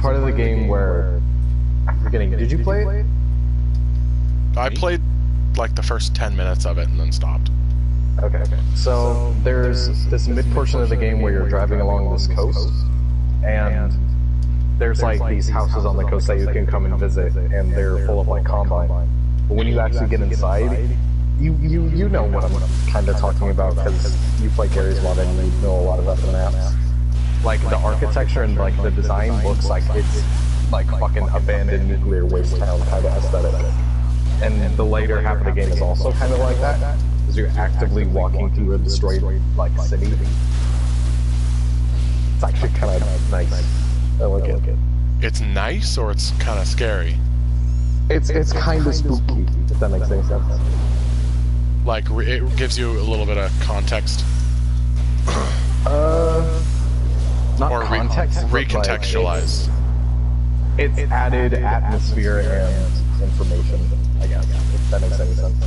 part of the game where I'm forgetting. Did you play it? I played like the first 10 minutes of it and then stopped. Okay. So there's this mid portion of the game where you're driving along this coast, and there's like these houses on the coast that you can come and visit, and they're full of like combine. But when you actually get inside, you know what I'm kind of talking about because you play Gary's mod and you know a lot about the maps. Like the architecture and like the design looks like it's like fucking abandoned nuclear waste town kind of aesthetic. And the later half of the game is also kind of like that, because you're actively walking through a destroyed like city. It's actually kind of nice. I like it. It's nice or it's kind of scary? It's kind of spooky, if that makes any sense. Like, it gives you a little bit of context? Not or context, recontextualize. Like, it's added atmosphere and information, I guess, if that makes any sense.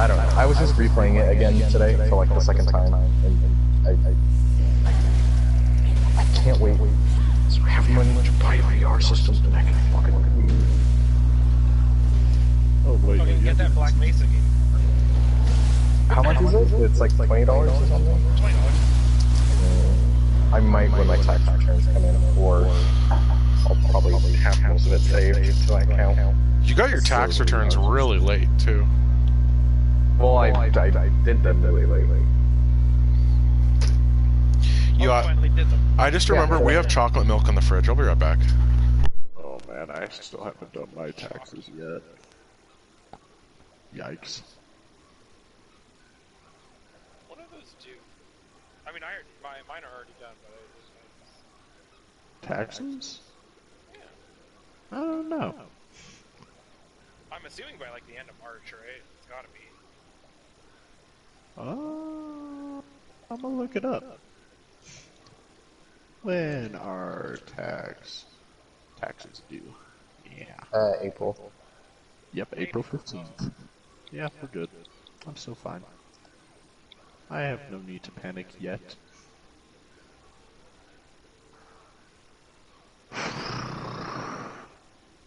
I don't know. I was just replaying it again today for like the second time, and I can't wait. So I have money to buy VR systems and I can fucking... Oh wait, okay, get that Black Mesa game. How much is it? It's like $20 or something? $20. I might when my tax returns come in, or I'll probably have most of it saved to my account. You got your tax returns really late, too. Well, I did them really lately. I just remember we have chocolate milk in the fridge. I'll be right back. Oh man, I still haven't done my taxes yet. Yikes. What do those do? I mean, mine are already done, but Taxes? Yeah. I don't know. I'm assuming by like the end of March, right? It's gotta be. I'm gonna look it up. When are taxes due? Yeah. April. Yep, April 15th. Yeah, we're good. I'm so fine. I have no need to panic yet.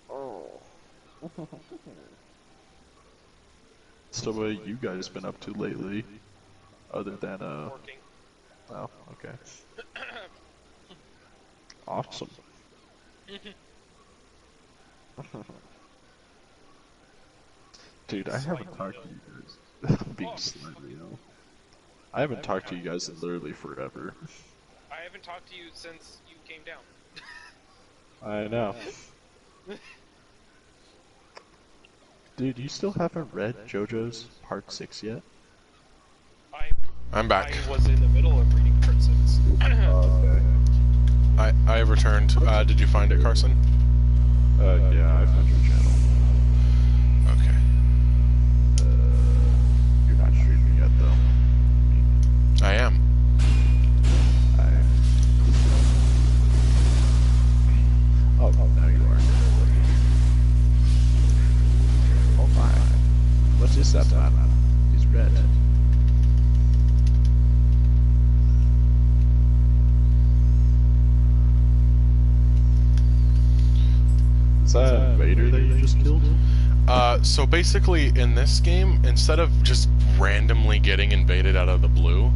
Oh. So what have you guys been up to lately? Other than, Working. Oh, okay. Awesome. Dude, I haven't talked to you guys. I'm being slightly ill. I haven't talked to you guys in literally forever. I haven't talked to you since you came down. I know. Dude, you still haven't read JoJo's Part 6 yet? I'm back. I was in the middle of reading Part 6. Okay. I have returned. Did you find it, Carson? Yeah, I found your channel. Okay. You're not streaming yet, though. I am. Oh, now you are. Oh my. What's his that time? He's red. Is that a Vader that you just killed? So basically, in this game, instead of just randomly getting invaded out of the blue,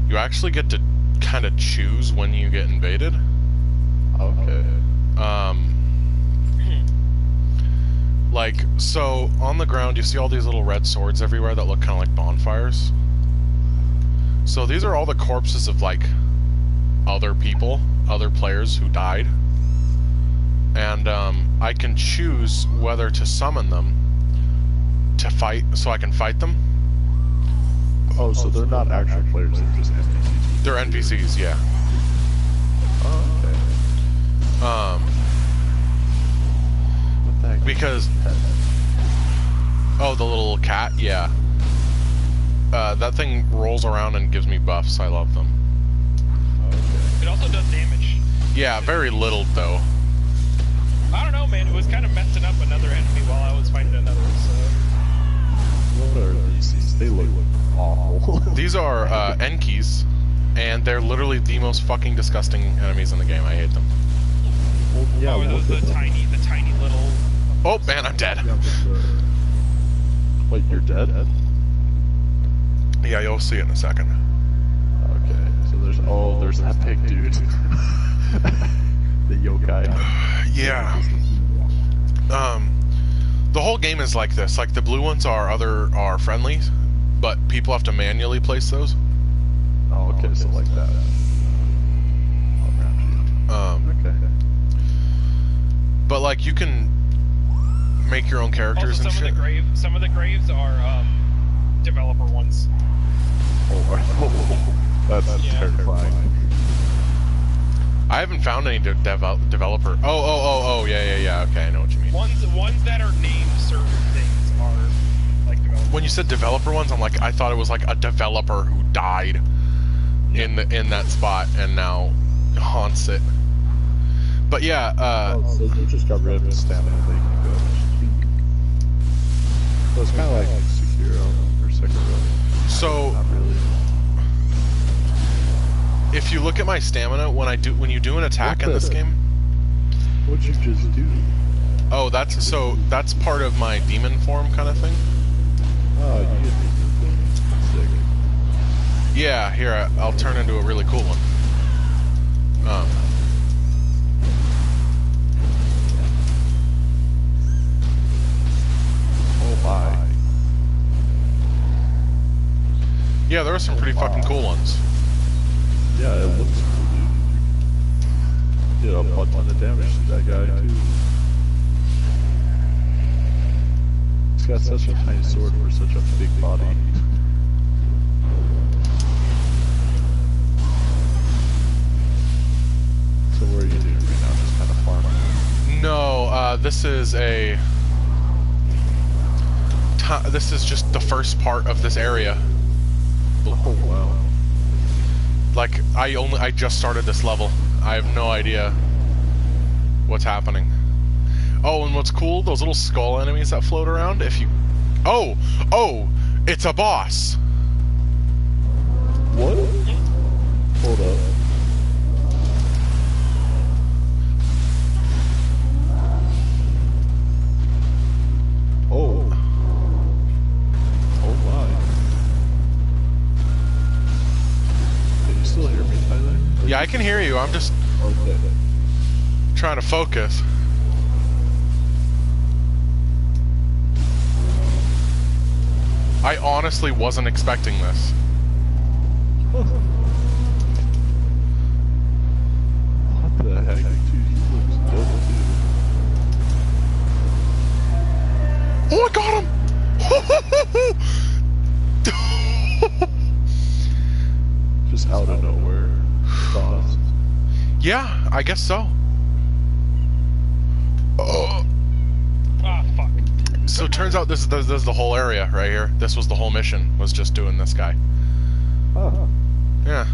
you actually get to kind of choose when you get invaded. Okay. Like, so, on the ground, you see all these little red swords everywhere that look kind of like bonfires. So these are all the corpses of, like, other people, other players who died. And, I can choose whether to summon them to fight, so I can fight them. Oh, so they're not actual players, they're just NPCs. They're NPCs, yeah. Oh, okay. What the heck? Because... Oh, the little cat? Yeah. That thing rolls around and gives me buffs. I love them. Okay. It also does damage. Yeah, very little, though. I don't know, man. It was kind of messing up another enemy while I was fighting another, so... What are these? They look awful. These are, Enkis. and they're literally the most fucking disgusting enemies in the game. I hate them. Well, yeah, Oh, look the at them. tiny little. Oh man, I'm dead. Yeah, wait, you're dead? Yeah, you'll see it in a second. Okay, so there's that big dude. The yokai. Yeah. The whole game is like this. Like the blue ones are friendly, but people have to manually place those. Oh, okay, so like that. Okay. But like you can make your own characters Also, and shit. some of the graves are developer ones. Oh, that's Yeah. terrifying. I haven't found any developer. Oh, yeah. Okay, I know what you mean. Ones that are named certain things are like developer. When you said developer ones, I'm like, I thought it was like a developer who died in that spot and now haunts it. But yeah, So you just got rid of the stamina that you can go. So it's kind of like Sekiro or Sekiro. so Not really. if you look at my stamina when you do an attack in this game, What'd you just do? oh, that's part of my demon form kind of thing. Oh, you get sick. Yeah, here I'll turn into a really cool one. Oh my. Yeah, there are some pretty fucking cool ones. Yeah, it looks cool, dude. Did a butt ton of damage to that guy too. He's got such a tiny sword for such a big body. So what are you doing right now? Just kind of farming? No, this is just the first part of this area. Oh wow. Like I just started this level. I have no idea what's happening. Oh, and what's cool? Those little skull enemies that float around. If you, oh, it's a boss. What? Hold up. Oh. Oh my. Can you still hear me, Tyler? Yeah, I can hear you. I'm just Okay. trying to focus. I honestly wasn't expecting this. What the heck? Dude, he looks dope too. Oh, I got him! Just out of nowhere. Thoughts. Yeah, I guess so. Oh. Ah, fuck. So it turns out this is the whole area right here. This was the whole mission, was just doing this guy. Oh. Yeah.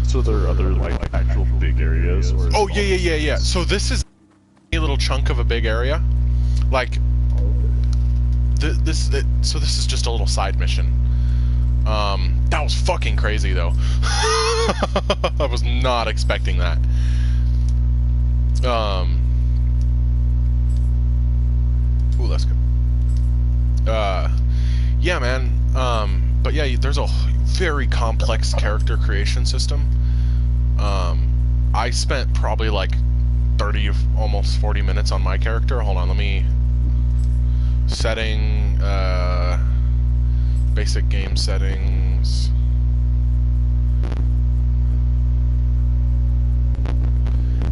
So there are other, like, actual big areas? Or Oh, yeah. So this is a little chunk of a big area. Like, so this is just a little side mission. That was fucking crazy, though. I was not expecting that. Ooh, that's good. Yeah, man. But yeah, there's a very complex character creation system. I spent probably like 30, almost 40 minutes on my character. Hold on, let me... Setting, basic game settings.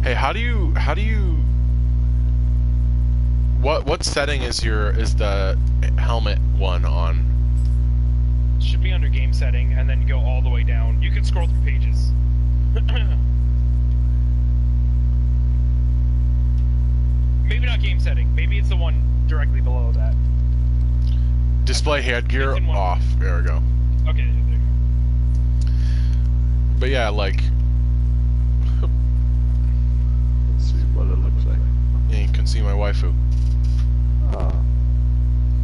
Hey, how do you... What setting is the helmet one on? Should be under game setting, and then go all the way down. You can scroll through pages. Maybe not game setting. Maybe it's the one directly below that. Display headgear off. There we go. Okay, there you go. But yeah, like... Let's see what it looks like. Yeah, you can see my waifu. Ah.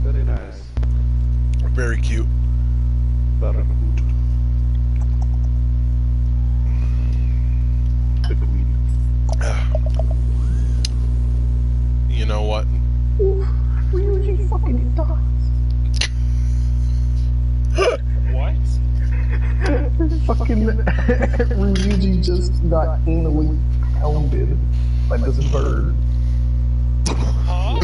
Very nice. Very cute. Very good. fucking dies. What? Fucking Ryuji just got anally pounded by this bird. Huh?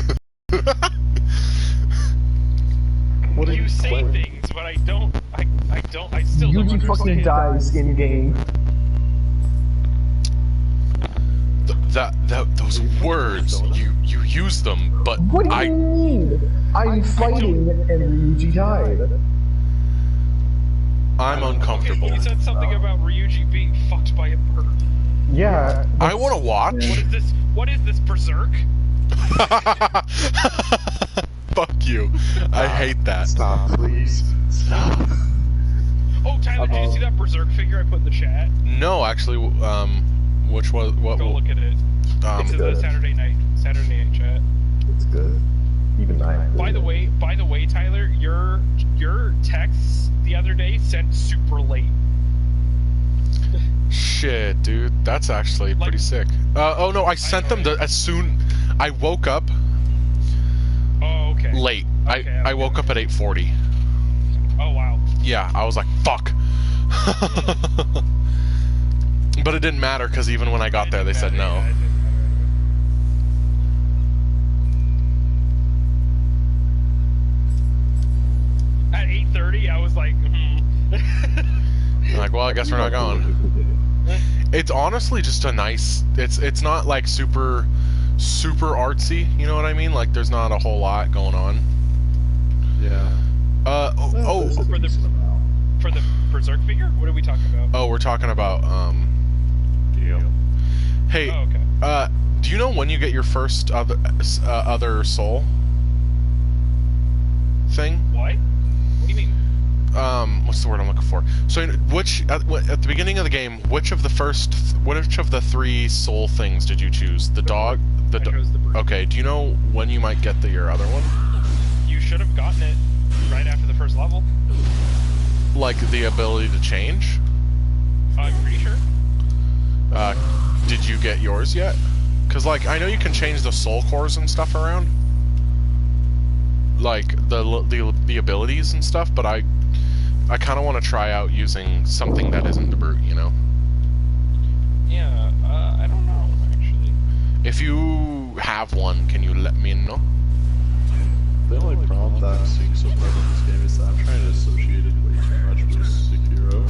What You say things, but I don't. I still don't Ryuji understand. fucking dies in game. Those words, you use them, but What do you mean? I'm fighting and Ryuji died. I'm uncomfortable. Okay, you said something about Ryuji being fucked by a bird. Yeah. I want to watch. What is this? What is this, Berserk? Fuck you. I hate that. Stop, please. Stop. Oh, Tyler, did you see that Berserk figure I put in the chat? No, actually, which was what? Go look at it. It's in the Saturday night chat. It's good. Even I. By the way, Tyler, your texts the other day sent super late. Shit, dude, that's actually pretty sick. Oh no, I sent them as soon. I woke up Oh, okay. late. Okay, I woke up at 8:40. Oh wow. Yeah, I was like, fuck. But it didn't matter because even when I got there, they said no. At 8:30, I was like, I'm like, well, I guess we're not going. It's honestly just a nice. It's not like super artsy. You know what I mean? Like, there's not a whole lot going on. Yeah. For the Berserk figure? What are we talking about? Oh, we're talking about Nioh. Hey, Oh, okay. do you know when you get your first other soul thing? What? What do you mean? What's the word I'm looking for? So, which at the beginning of the game, which of the three soul things did you choose? The dog, I chose the bird. Okay. Do you know when you might get your other one? You should have gotten it right after the first level. Like the ability to change? I'm pretty sure. Did you get yours yet? Because like I know you can change the soul cores and stuff around, like the abilities and stuff, but I kind of want to try out using something that isn't the brute, you know? Yeah, I don't know, actually. If you have one, can you let me know? The only problem that I'm seeing so far in this game is that I'm trying to associate it way too much with Sekiro.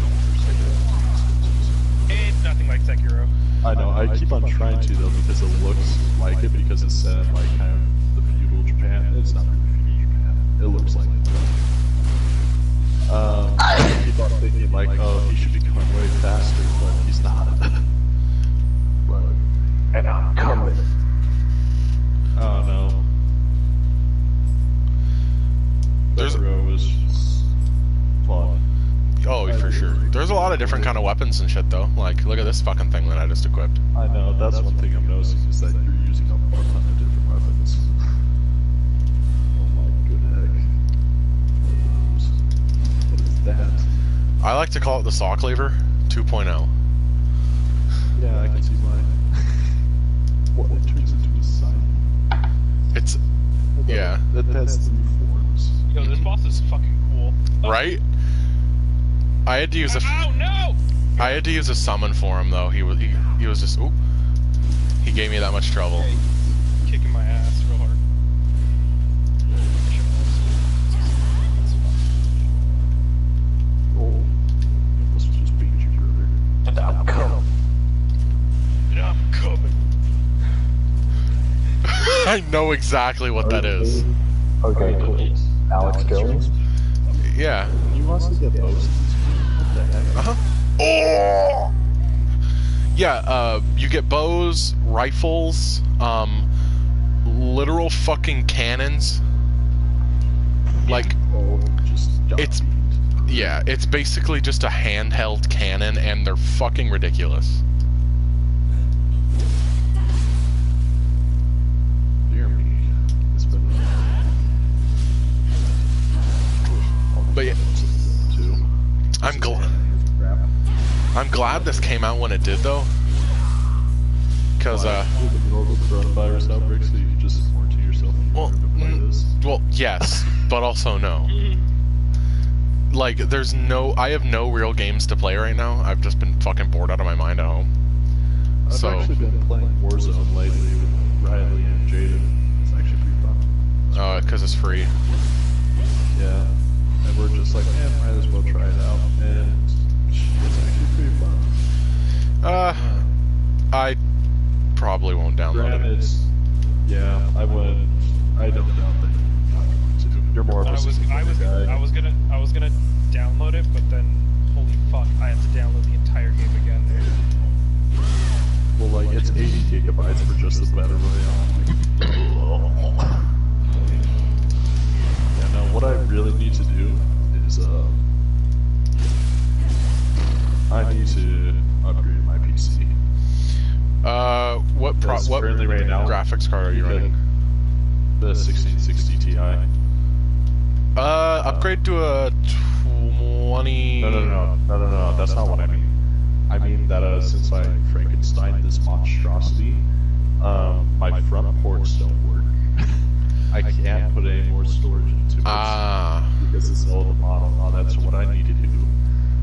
It's nothing like Sekiro. I know, I keep on trying to though because it looks like it because it's set in like kind of the feudal Japan. It's not really feudal Japan. It looks like it. I keep on thinking like, oh, he should be coming way faster, but he's not. And I'm coming. Oh no. Sekiro was fun. Oh, for sure. There's a lot of different kind of weapons and shit, though. Like, look at this fucking thing that I just equipped. I know, that's one thing I'm noticing is that you're using a ton of different weapons. Oh my good heck. What is that? I like to call it the saw cleaver 2.0. Yeah, I can see why. What, it turns into a sign? It's, yeah. That has three forms. Yo, this boss is fucking cool. Right? I had to use a. Oh no! I had to use a summon for him though. He was just. Ooh. He gave me that much trouble. Hey, kicking my ass real hard. Oh, this was just being you brother. And I'm coming. And I'm coming. I know exactly what that is. Okay, cool. Alex Jones? Yeah. You must get bows. What the heck? Uh-huh. Oh! Yeah, you get bows, rifles, literal fucking cannons. Like, Oh, just It's- yeah, it's basically just a handheld cannon, and they're fucking ridiculous. Dear me. It's been But yeah, too. I'm glad this came out when it did, though. Because, in the middle of the coronavirus outbreak, so you can just quarantine yourself in your room and play this. well, yes, but also no. Like, I have no real games to play right now. I've just been fucking bored out of my mind at home. I've actually been playing Warzone lately with Riley and Jaden. It's actually pretty fun. Because it's free. Yeah. And we're just like, man, might as well try it out. And it's actually pretty fun. I probably won't download Granted, it. yeah, I don't doubt that you're more of a I was guy. gonna download it, but then holy fuck, I have to download the entire game again. Well, like, it's 80 gigabytes for just the Battle Royale. Yeah, no, what I really need to do is, I need to upgrade my PC. What currently right now, graphics card are you running? The 1660 Ti. Upgrade to a 20... No, that's not what I mean. I mean that, since I Frankenstein this monstrosity, my front ports don't work. I can't put any more storage into it because it's an older model. That's what I need to do.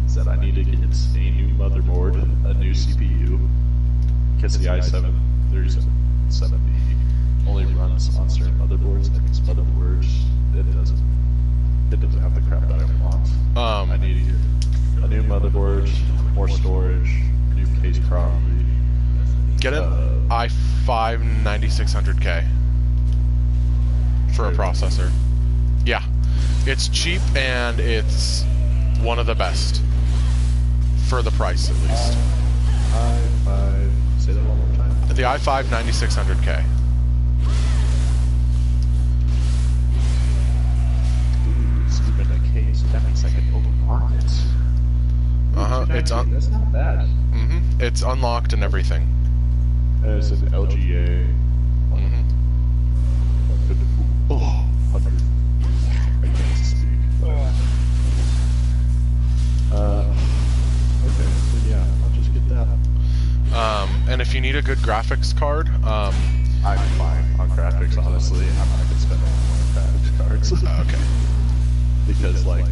Is that I need to get a new motherboard, a new CPU, because the i7-3770 only runs on certain motherboards, and this motherboard it doesn't have the crap that I want. I need to get a new motherboard, more storage, new case probably. Get an i5 9600K for a processor. Yeah, it's cheap and it's one of the best for the price, at least. i5. Say that one more time. The i5 9600K. It's even a case. That means I can unlock it. It's That's not bad. It's unlocked and everything. And it says LGA. Oh, 100. I can't speak. Okay, then yeah, I'll just get that. And if you need a good graphics card, I'm fine on graphics, honestly. I'm not gonna spend any more on graphics cards. okay. Because, like,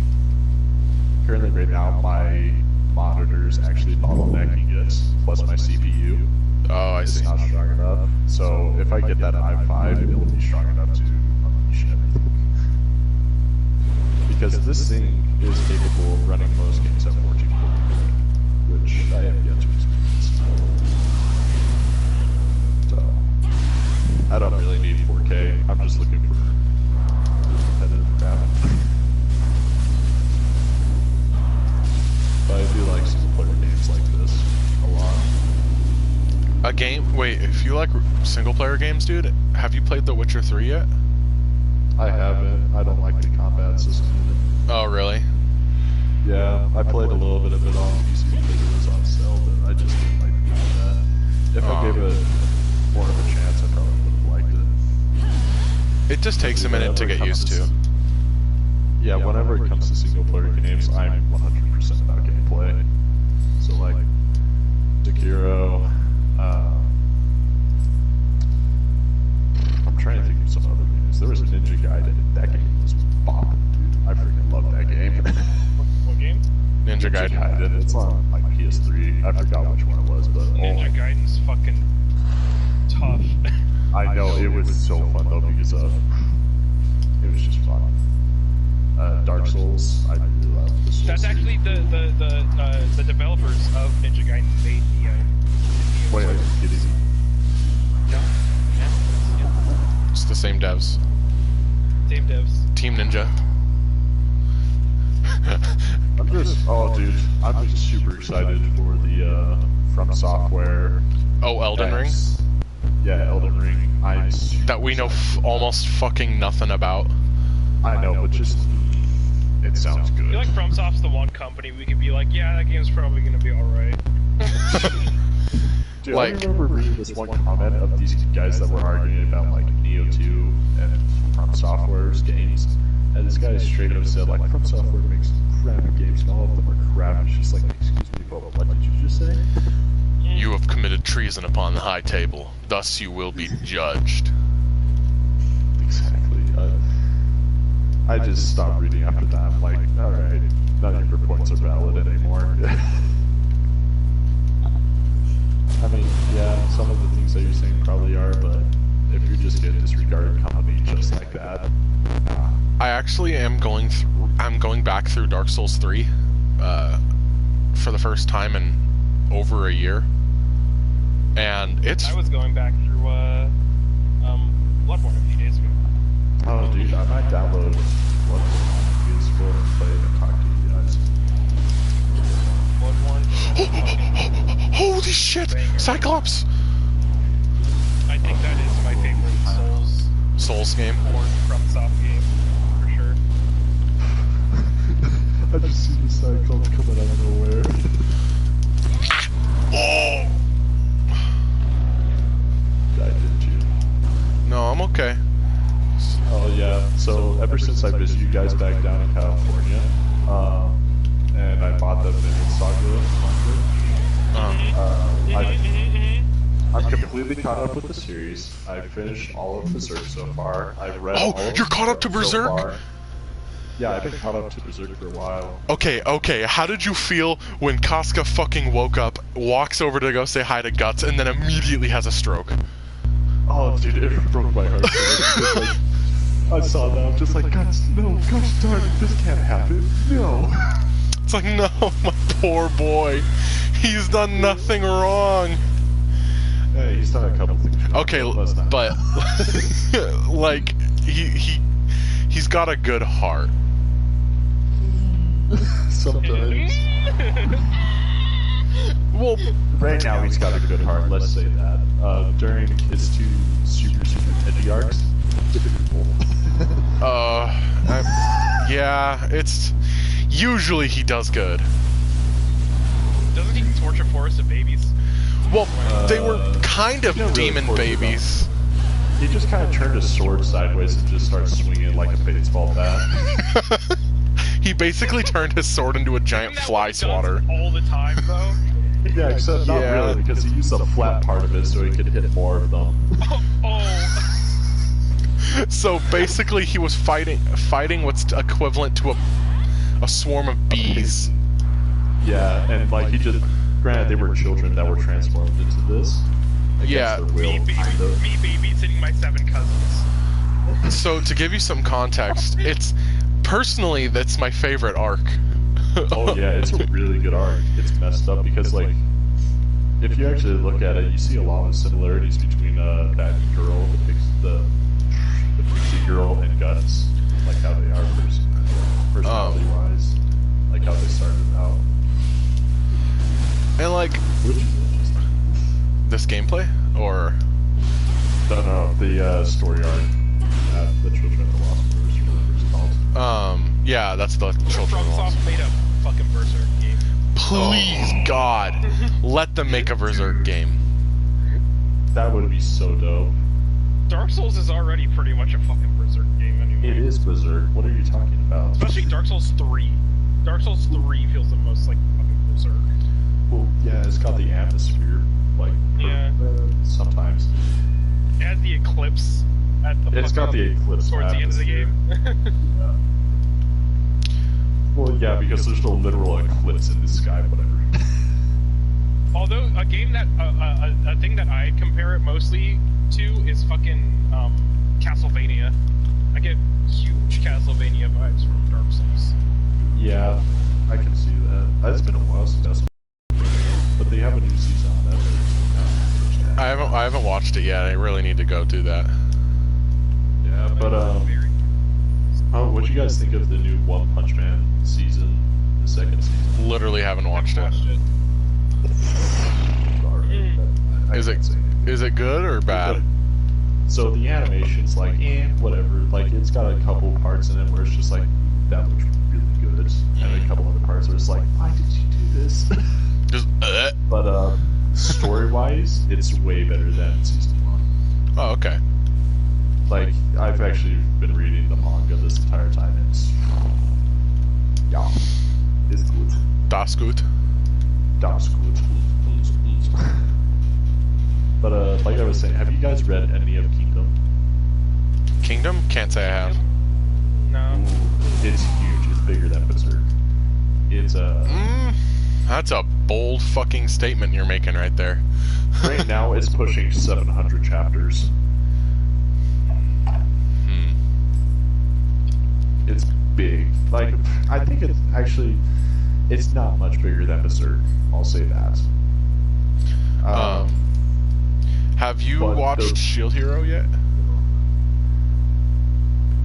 currently right now, my monitor's actually bottlenecking it, plus my CPU. Oh, I see. It's not strong enough. So if I get that i5, it will be strong enough to unleash everything. Because this thing is capable of running most games at 1440, which I have yet to experience. So I don't really need 4K. I'm just looking for competitive crap. But I do like single-player games like this a lot. Wait, if you like single-player games, dude, have you played The Witcher 3 yet? I haven't. I don't like the combat system. Oh, really? Yeah, I played a little bit of it on PC because it was on sale, but I just didn't like that. If I gave it more of a chance, I probably would have liked it. It just takes a minute to get used to. Yeah, whenever it comes to single-player games, I'm 100% about gameplay. So, like, Sekiro, I'm trying to think of some other games. There was a Ninja Gaiden. That game was bopping, dude. I freaking love that game. What game? Ninja Gaiden. It's on like PS3. I forgot which one it was, but Ninja Gaiden's fucking tough. I know it was so fun though because it was just fun. Dark Souls, I really love the Souls. That's actually the developers of Ninja Gaiden made Nioh. Wait, are you kidding me? Yeah. It's the same devs. Same devs. Team Ninja. Dude, I'm just super excited for the From Software. Oh, Elden Ring? Yeah, Elden Ring. That we know almost fucking nothing about. I know, but just it sounds good. I feel like FromSoft's the one company we could be like, yeah, that game's probably gonna be alright. Dude, Like, I remember reading this one comment of these guys that were arguing about like Nioh 2 and From Software's games, and this guy straight up said like From Software makes crappy games and all of them are crap. It's just like, excuse me, but what did you just say? You have committed treason upon the high table. Thus you will be judged. Exactly. I just stopped reading after that. I'm like, alright, none of your points are valid anymore. I mean, yeah, some of the things that you're saying probably are, but if you're just gonna disregard company just like that, I actually am going back through Dark Souls 3 for the first time in over a year. And it's... I was going back through Bloodborne a few days ago. oh dude, I might download Bloodborne on PS4 and play it and talk to you guys. Bloodborne. Holy shit! Cyclops! I think that is my favorite Souls game. Bloodborne FromSoft game, for sure. I just see the Cyclops coming out of nowhere. Oh! Died, didn't you? No, I'm okay. Oh yeah, so ever since I visited you guys back down in California, and I bought the Vinland Saga I'm completely caught up with the series. I finished all of Berserk so far. I've read all of you're caught up to Berserk? so far. Yeah, I've been caught up to Berserk for a while. Okay, how did you feel when Casca fucking woke up, walks over to go say hi to Guts, and then immediately has a stroke? Oh dude, it broke my heart. Because, like, I saw that, I'm just like, Guts, no, gosh darn it, this can't happen, no. It's like, no, my poor boy. He's done nothing wrong. Hey, he's done a couple things wrong. Okay, but like he's got a good heart. Sometimes. Well, right now he's got a good heart, let's say that. During his two super edgy arcs, difficult. yeah, it's usually he does good. Doesn't he torture forests of babies? Well, they were kind of demon babies. He just kind of turned his sword sideways and just started swinging it like a baseball bat. He basically turned his sword into a giant fly swatter. All the time, though. Yeah, except not really, because he used the flat part of it so he could hit more of them. Oh. So basically, he was fighting what's equivalent to a swarm of bees. Yeah, and like he just, granted they were children that were transformed into this. Yeah. Me babysitting my 7 cousins. So to give you some context, personally that's my favorite arc. Oh yeah, it's a really good arc. It's messed up because like, if you actually look at it, you see a lot of similarities between that girl, the pixie girl, and Guts, like how they are personality wise, like how they started out. And like, Which is interesting. this gameplay or No, the story arc, the Children of the Lost Verse, whatever it's called. yeah, that's the Children of the Lost. FromSoft made a fucking Berserk game. Please, God, let them make a Berserk game. That would be so dope. Dark Souls is already pretty much a fucking Berserk game anyway. It is Berserk. What are you talking about? Especially Dark Souls 3. Dark Souls 3 feels the most like fucking Berserk. Well, yeah, it's got the atmosphere, like, sometimes. It has the eclipse at the It's got the eclipse towards the end of the atmosphere. game. Yeah. Well, yeah, because there's no literal eclipse in the sky, whatever. Although a game that a thing that I compare it mostly to is fucking Castlevania. I get huge Castlevania vibes from Dark Souls. Yeah, I can see that. It's been a while since that's, but they have a new season on that. I haven't watched it yet. I really need to go do that. Yeah, but what'd you guys think of the new One Punch Man season, the second season? Literally haven't watched it. Is it good or bad? So the animation's like, whatever. Like, it's got a couple parts in it where it's just like, that looks really good, and a couple other parts where it's like, why did you do this? Just, But story-wise, it's way better than season 1. Oh, okay. Like, I've actually been reading the manga this entire time, and it's good. Das gut. Das gut. But like I was saying, have you guys read any of Kingdom? Kingdom? Can't say I have. No. Ooh, it's huge. It's bigger than Berserk. It's That's a bold fucking statement you're making right there. right now it's pushing 700 chapters. It's big. Like, I think it's not much bigger than Berserk. I'll say that. Have you but watched Shield Hero yet?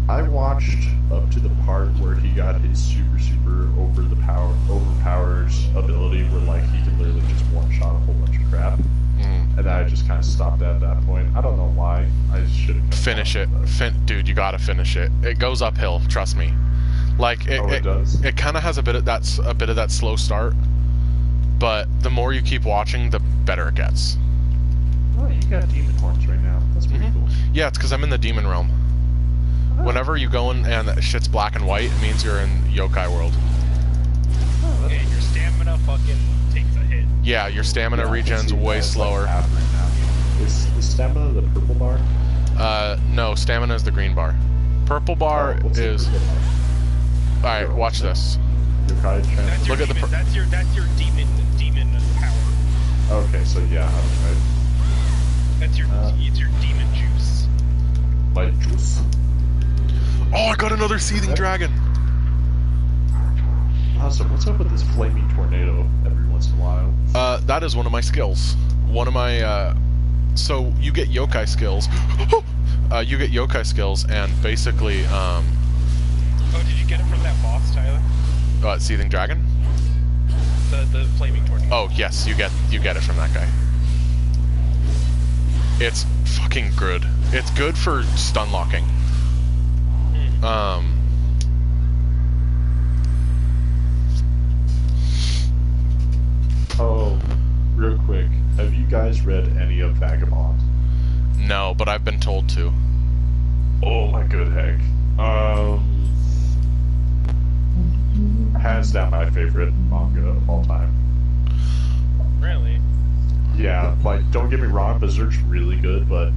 I watched up to the part where he got his super overpowers ability, where like he can literally just one shot a whole bunch of crap, and then I just kind of stopped at that point. I don't know why. I should have Finish it, dude. You gotta finish it. It goes uphill. Trust me. Like it does. It kind of has a bit of that slow start, but the more you keep watching, the better it gets. Oh, you got demon horns right now. That's pretty cool. Yeah, it's because I'm in the demon realm. Whenever you go in and shit's black and white, it means you're in yokai world. And your stamina fucking takes a hit. Yeah, your stamina regens way slower. Like half right now. Is stamina the purple bar? No, stamina is the green bar. Purple bar What's the is. purple bar? All right, watch this. Yokai That's trans- your Look at the demon, that's your demon power. Okay, so yeah, That's it's your demon juice. my juice. Oh, I got another seething dragon. Awesome. What's up with this flaming tornado every once in a while? That is one of my skills. One of my, so you get yokai skills. You get yokai skills, and basically, Oh, did you get it from that boss, Tyler? seething dragon. The flaming tornado. Oh yes, you get it from that guy. It's fucking good. It's good for stun locking. Oh, real quick. Have you guys read any of Vagabond? No, but I've been told to. Oh my good heck. Hands down my favorite manga of all time. Really? Yeah, like, don't get me wrong, Berserk's really good, but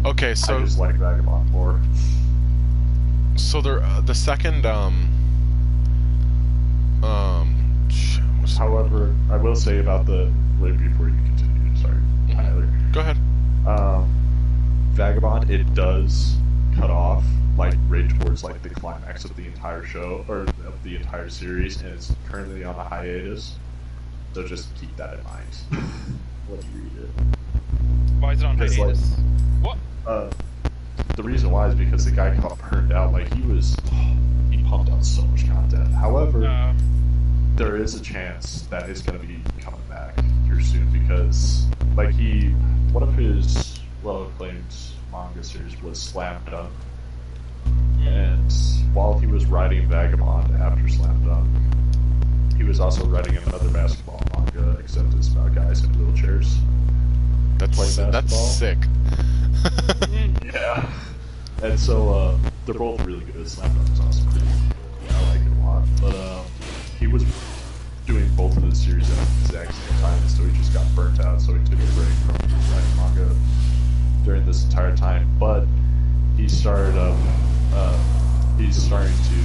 Okay, so I just like Vagabond more. so the second However, I will say about the wait before you continue. Sorry, Tyler. Go ahead. Vagabond, it does cut off like right towards like the climax of the entire show or of the entire series, and it's currently on a hiatus. So just keep that in mind when you read it. Why is it on It's hiatus? What? The reason why is because the guy got burned out. Like he pumped out so much content. However, there is a chance that it's going to be coming back here soon because, like, one of his well-acclaimed manga series was Slam Dunk, and while he was writing Vagabond after Slam Dunk, he was also writing another basketball manga, except it's about guys in wheelchairs. That's sick. Yeah. And so, they're both really good. Slam Dunk is awesome. Yeah, I like it a lot. But, he was doing both of the series at the exact same time, and so he just got burnt out, so he took a break from writing manga during this entire time. But he's starting to do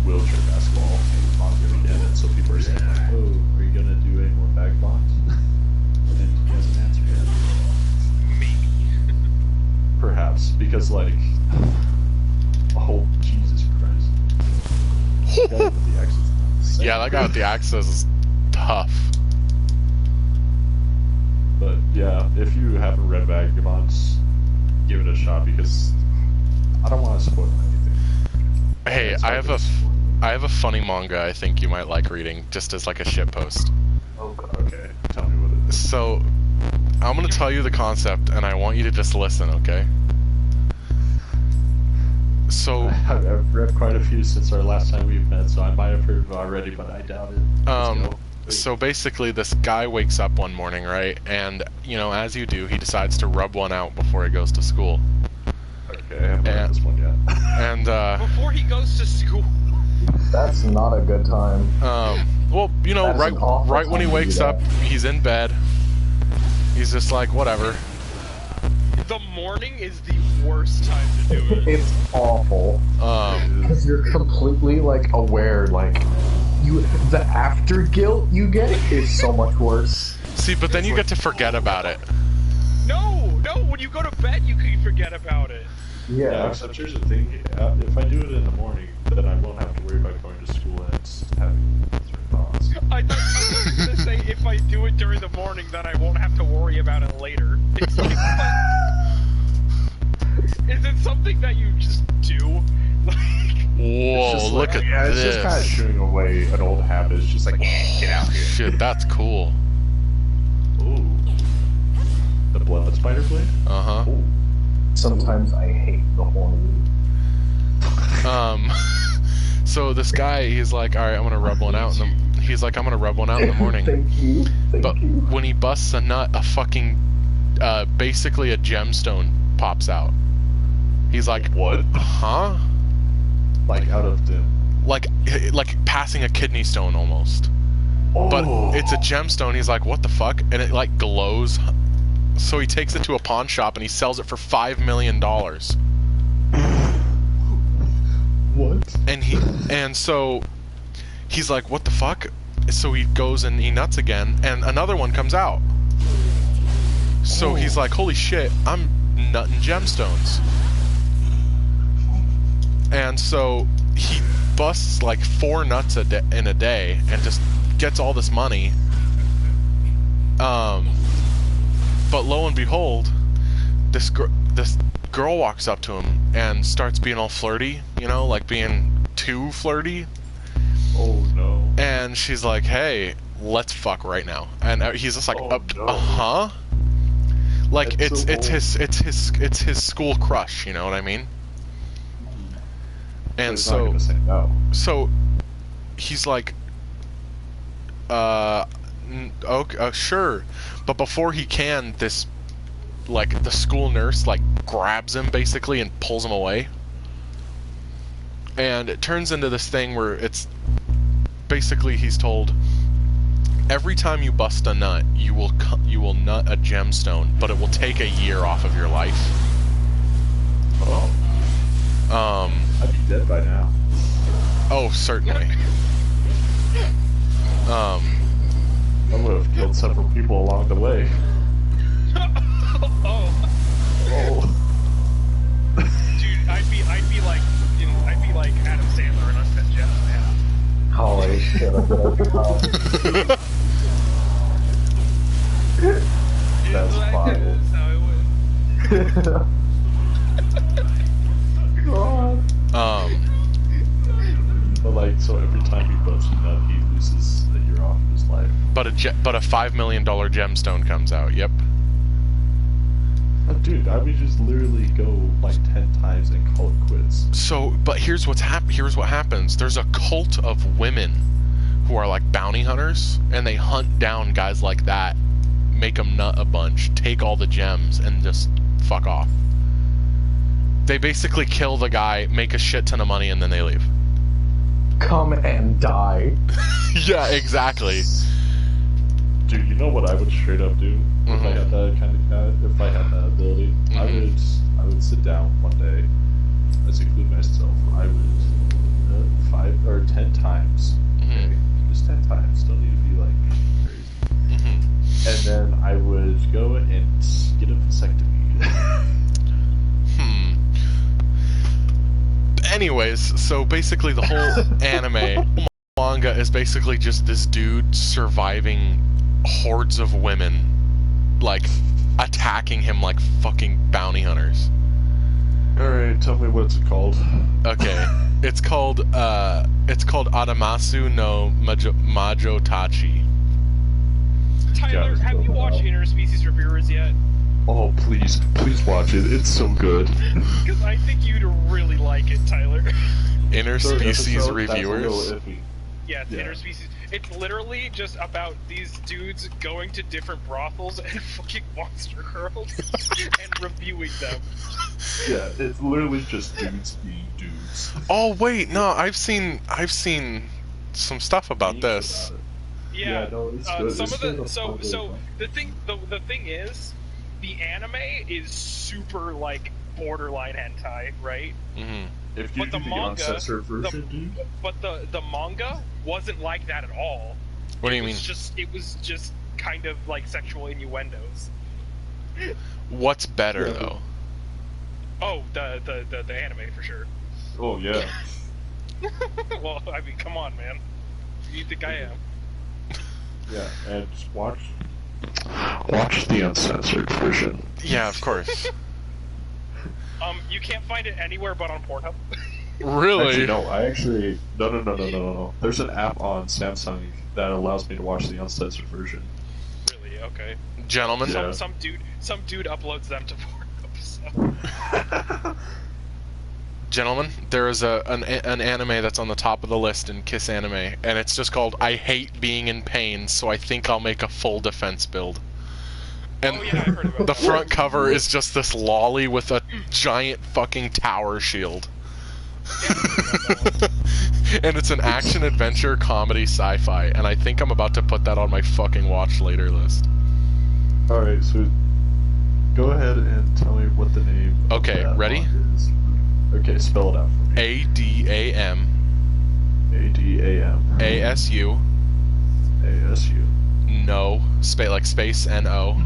wheelchair basketball manga again, and so people are saying, like, oh, are you going to do any more Vagabond? And he hasn't answered yet. Maybe. Perhaps, because, like, oh, Jesus Christ. That guy with the axe is insane. Yeah, that guy with the axes is tough. But yeah, if you haven't read Vagabonds, give it a shot because I don't want to spoil anything. Hey, It's I hard have to I have a funny manga I think you might like reading, just as like a shit post. Oh god. Okay, tell me what it is. So, I'm gonna tell you the concept, and I want you to just listen, okay? So, I've read quite a few since our last time we've met, so I might have heard it already, but I doubt it. Let's go. so basically, this guy wakes up one morning, right? And, you know, as you do, he decides to rub one out before he goes to school. Okay, I haven't read this one yet. And, Before he goes to school. That's not a good time. well, you know, That's an awful right when he time to do wakes that. up, he's in bed, He's just like, whatever. The morning is the worst time to do it. It's awful. Because you're completely, like, aware, like, the after guilt you get is so much worse. See, but then you get to forget about it. No, when you go to bed, you can forget about it. Yeah, except here's the thing, if I do it in the morning, then I won't have to worry about going to school and having certain thoughts. I thought I was gonna say, if I do it during the morning, then I won't have to worry about it later. It's like, is it something that you just do? Like, whoa, look at It's this. just kind of shooing away an old habit. It's just like, get out here. Shit, that's cool. Ooh. The blood spider blade? Uh-huh. Ooh. Sometimes I hate the horn. So this guy, he's like, all right, I'm gonna rub one out in the morning. Thank you. But Thank you. when he busts a nut, a fucking, basically a gemstone pops out. He's like, What? huh? Like out of the... Like passing a kidney stone almost. Oh. But it's a gemstone. He's like, what the fuck? And it like glows. So he takes it to a pawn shop and he sells it for $5 million. What? And so he's like, what the fuck? So he goes and he nuts again, and another one comes out. So he's like, holy shit, I'm nutting gemstones. And so he busts like 4 nuts in a day and just gets all this money. But lo and behold, this girl walks up to him and starts being all flirty, you know, like being too flirty. Oh no. And she's like, hey, let's fuck right now. And he's just like, Oh, no. uh-huh. Like That's it's his school crush, you know what I mean? And He's not gonna say no. so he's like, okay, sure. But before he can, this, like, the school nurse, like, grabs him, basically, and pulls him away. And it turns into this thing where it's, basically, he's told, every time you bust a nut, you will nut a gemstone, but it will take a year off of your life. Oh. I'd be dead by now. Oh, certainly. I would have killed several people along the way. oh, dude, I'd be like Adam Sandler in Uncut Gems, man. Holy shit, I'm gonna That's fine. That's how it went. God. But like, so every time he busts a nut, he loses a year off of his life. But a $5 million gemstone comes out, yep. Dude, I would just literally go like 10 times and call it quits. So, but here's what happens. There's a cult of women who are like bounty hunters, and they hunt down guys like that, make them nut a bunch, take all the gems, and just fuck off. They basically kill the guy, make a shit ton of money, and then they leave. Come and die. Yeah, exactly. Dude, you know what I would straight up do if I had that kind of if I had that ability? I would sit down one day, let's include myself. I would 5 or 10 times, okay, just 10 times. Don't need to be like crazy. And then I would go and get a vasectomy. Anyways, so basically the whole anime manga is basically just this dude surviving hordes of women, like, attacking him like fucking bounty hunters. Alright, tell me what's it called. Okay. It's called Adamasu no Majotachi. Tyler, have you watched Interspecies Reviewers yet? Oh, please watch it. It's so good. Because I think you'd really like it, Tyler. Interspecies Reviewers. Yes, Yeah. Interspecies. It's literally just about these dudes going to different brothels and fucking monster girls and reviewing them. Yeah, it's literally just dudes being dudes. Oh wait, no, I've seen some stuff about this. Yeah. no, it's good. Some It's of the still so the thing is, the anime is super like borderline hentai, right? Mm-hmm. If you But do the the manga, uncensored version, dude. but the manga wasn't like that at all. What do you mean? It was just kind of like sexual innuendos. What's better Yeah. though? Oh, the anime for sure. Oh yeah. Well, I mean, come on, man. You think I am? Yeah, and just watch the uncensored version. Yeah, of course. You can't find it anywhere but on Pornhub. Really? Actually, no. There's an app on Samsung that allows me to watch the uncensored version. Really? Okay. Gentlemen, Yeah. Some dude uploads them to Pornhub. So. Gentlemen, there is an anime that's on the top of the list in Kiss Anime, and it's just called I Hate Being in Pain, so I think I'll make a full defense build. And Oh yeah, I heard about the that. front cover is just this lolly with a giant fucking tower shield. And it's an action adventure comedy sci-fi, and I think I'm about to put that on my fucking watch later list. Alright, so go ahead and tell me what the name Okay, of that ready? manga is. Okay, spell it out for me. ADAM ADAM ASU ASU. No space NO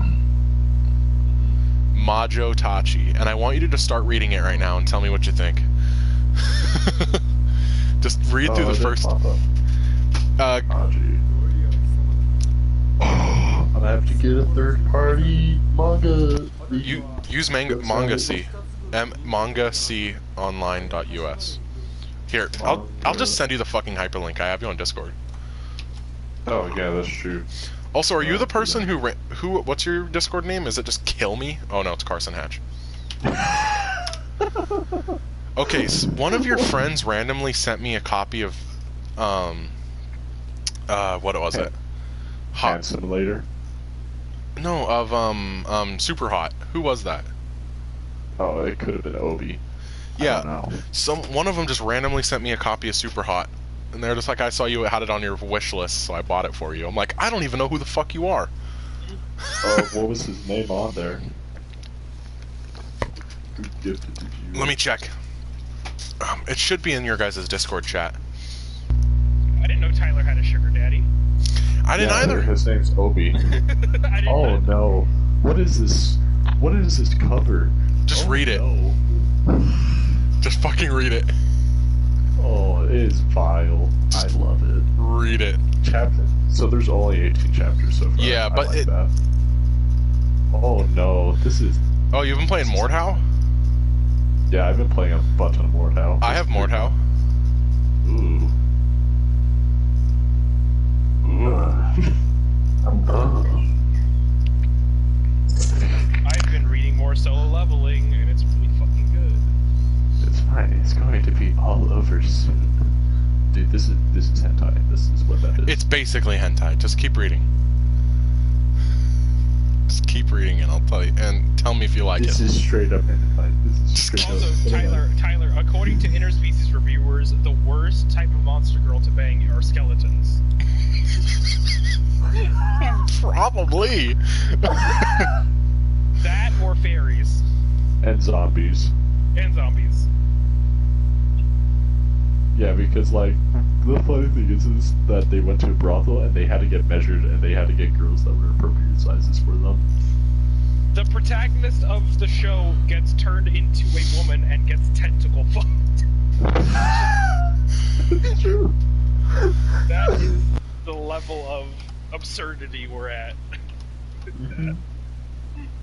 Majo Tachi, and I want you to just start reading it right now and tell me what you think. Just read through the first. Tachi. I'm gonna have to get a third-party manga. Use Mangacy, mangaconline.us. Here, I'll just send you the fucking hyperlink. I have you on Discord. Oh yeah, that's true. Also, are you the person who what's your Discord name? Is it just Kill Me? Oh no, it's Carson Hatch. Okay, so one of your friends randomly sent me a copy of what was it? Hand Simulator. No, of Super Hot. Who was that? Oh, it could have been Obi. Yeah, I don't know. one of them just randomly sent me a copy of Super Hot, and they're just like, I saw you had it on your wish list, so I bought it for you. I'm like, I don't even know who the fuck you are. What was his name on there? Who gifted it to you? Let me check. It should be in your guys' Discord chat. I didn't know Tyler had a sugar daddy. I didn't either. His name's Obi. I didn't Oh no! What is this? What is this cover? Just read it. No. Just fucking read it. Oh, it is vile. I love it. Read it. Chapter. So there's only 18 chapters so far. Yeah, but I like that. Oh no! This is. Oh, you've been playing Mordhau? Yeah, I've been playing a bunch of Mordhau. I have Mordhau. Ooh. I've been reading more Solo Leveling, and it's really fucking good. It's fine. It's going to be all over soon. Dude, this is hentai. This is what that is. It's basically hentai. Just keep reading. Just keep reading and I'll tell you. And tell me if you like This it. is straight up hentai. This is straight Also, up. Tyler, according to interspecies reviewers, the worst type of monster girl to bang are skeletons. Probably. That or fairies And zombies. and zombies. Yeah, because like the funny thing is that they went to a brothel and they had to get measured and they had to get girls that were appropriate sizes for them. The protagonist of the show gets turned into a woman and gets tentacle fucked. It's true. That is the level of absurdity we're at.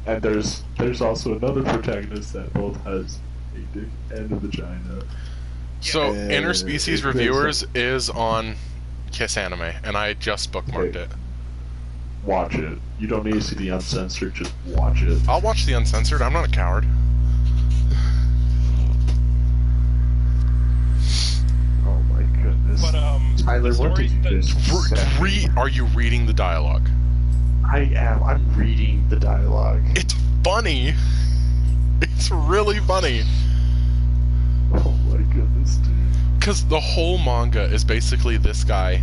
And there's also another protagonist that both has a dick and a vagina. So, Yeah. Interspecies Reviewers is on Kiss Anime, and I just bookmarked Okay. it. Watch it. You don't need to see the uncensored, just watch it. I'll watch the uncensored. I'm not a coward. Oh my goodness. But Tyler, the what story- did you the- just Are you reading the dialogue? I am. I'm reading the dialogue. It's funny. It's really funny. Oh my goodness, dude. Because the whole manga is basically this guy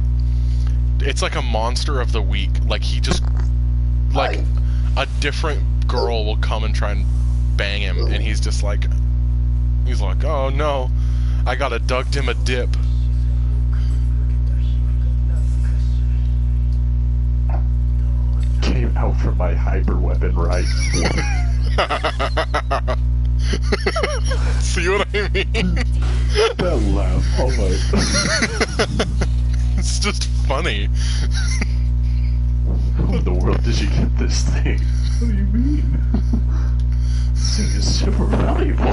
It's like a monster of the week. Like he just like a different girl will come and try and bang him, and he's like, oh no, I gotta duct him a dip. Came out from my hyper weapon, right? See what I mean? That laugh, oh my. It's just funny. How in the world did you get this thing? What do you mean? This thing is super valuable.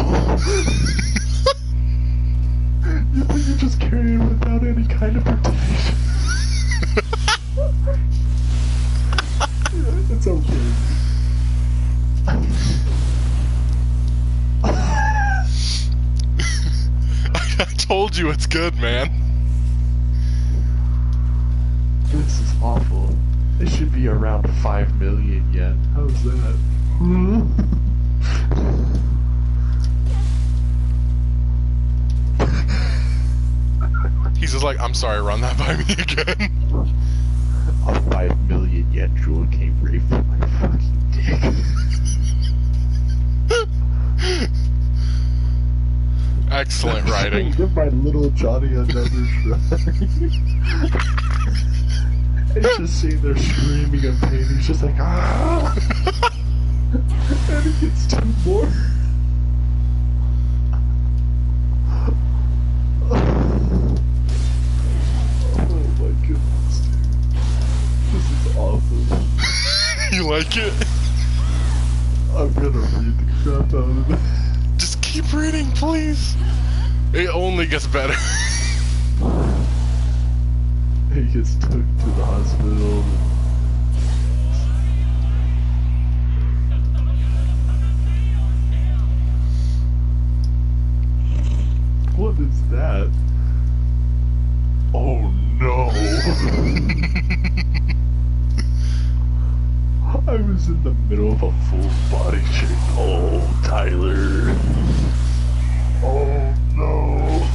You think you just carry it without any kind of protection? Yeah, it's okay. I told you it's good, man. This is awful. It should be around 5 million yen. How's that? He's just like, I'm sorry, run that by me again. A 5 million yen jewel came right from my fucking dick. Excellent writing. Give my little Johnny another try. And he's just sitting there screaming in pain. He's just like, ah! And he gets 2 more. Oh my goodness, dude. This is awful. You like it? I'm gonna read the crap out of it. Just keep reading, please. It only gets better. He gets took to the hospital. What is that? Oh no! I was in the middle of a full body check. Oh, Tyler. Oh no.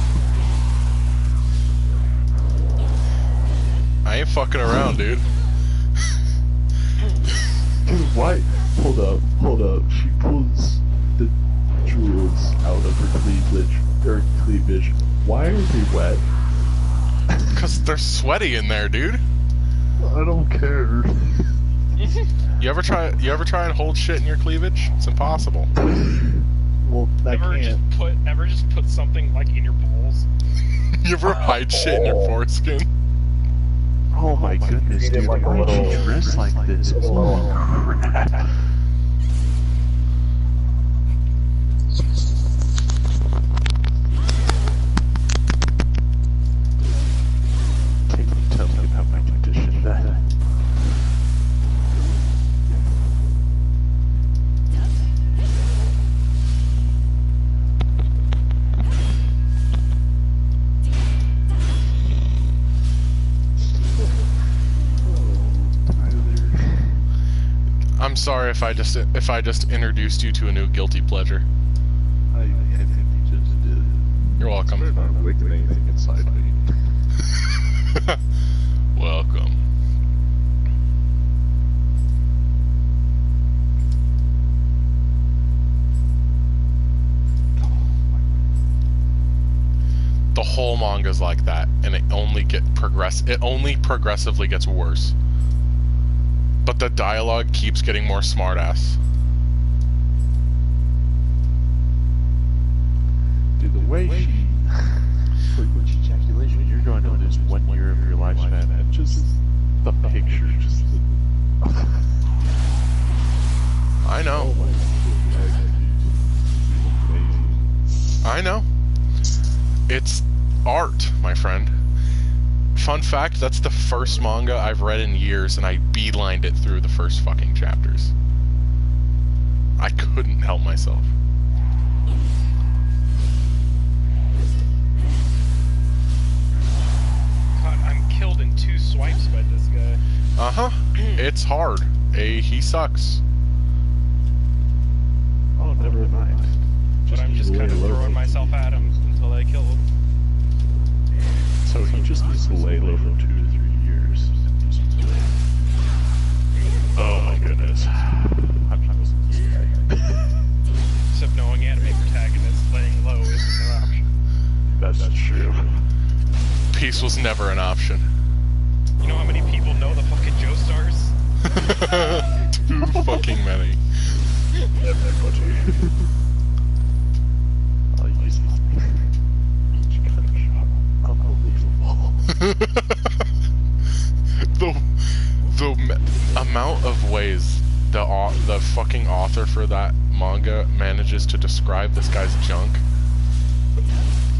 I ain't fucking around, dude. Dude, why? Hold up. She pulls the jewels out of her cleavage. Why are they wet? Cause they're sweaty in there, dude. I don't care. You ever try and hold shit in your cleavage? It's impossible. Well, I can't. Ever just put something like in your balls? You ever hide shit in your foreskin? Oh my goodness, dude! like a Why did you little- dress like this? Oh crap! Can you tell me about my condition, then? I'm sorry if I just introduced you to a new guilty pleasure. I think you just did. You're welcome. Better not awaken anything inside me. Welcome. The whole manga's like that, and it only progressively gets worse. But the dialogue keeps getting more smartass. Dude, the way she frequent ejaculation, you're going to lose 1 year of your lifespan, and just the picture, just the... I know. Oh my God. I know. It's art, my friend. Fun fact, that's the first manga I've read in years, and I beelined it through the first fucking chapters. I couldn't help myself. God, I'm killed in 2 swipes by this guy. Uh-huh. It's hard. He sucks. Oh, never mind. But I'm just kind of throwing myself at him until I kill him. So he just needs to lay low for 2 to 3 years. goodness. I'm just this guy. Except knowing anime protagonists laying low isn't an option. That's true. Peace was never an option. You know how many people know the fucking Joestars? Too fucking many. Everybody. I'll use each gunshot. Unbelievable. the amount of ways the fucking author for that manga manages to describe this guy's junk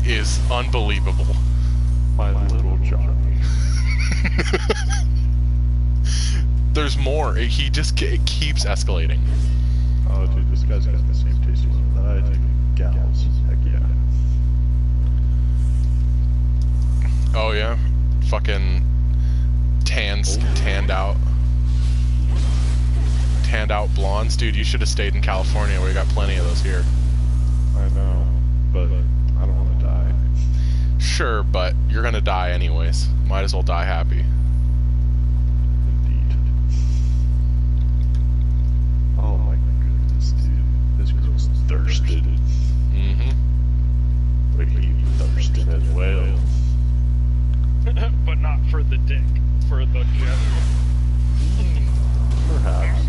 is unbelievable. My little Johnny. There's more. He just it keeps escalating. Oh, dude, this guy's got the same taste in women that I do. Gals. Heck yeah. Oh yeah, fucking tanned out blondes, dude. You should have stayed in California. We got plenty of those here. I know, but I don't want to die. Sure, but you're gonna die anyways. Might as well die happy. Indeed. Oh my goodness, dude. This girl's thirsted. Mm-hmm. But he thirsted as well. But not for the dick, for the gem. Perhaps.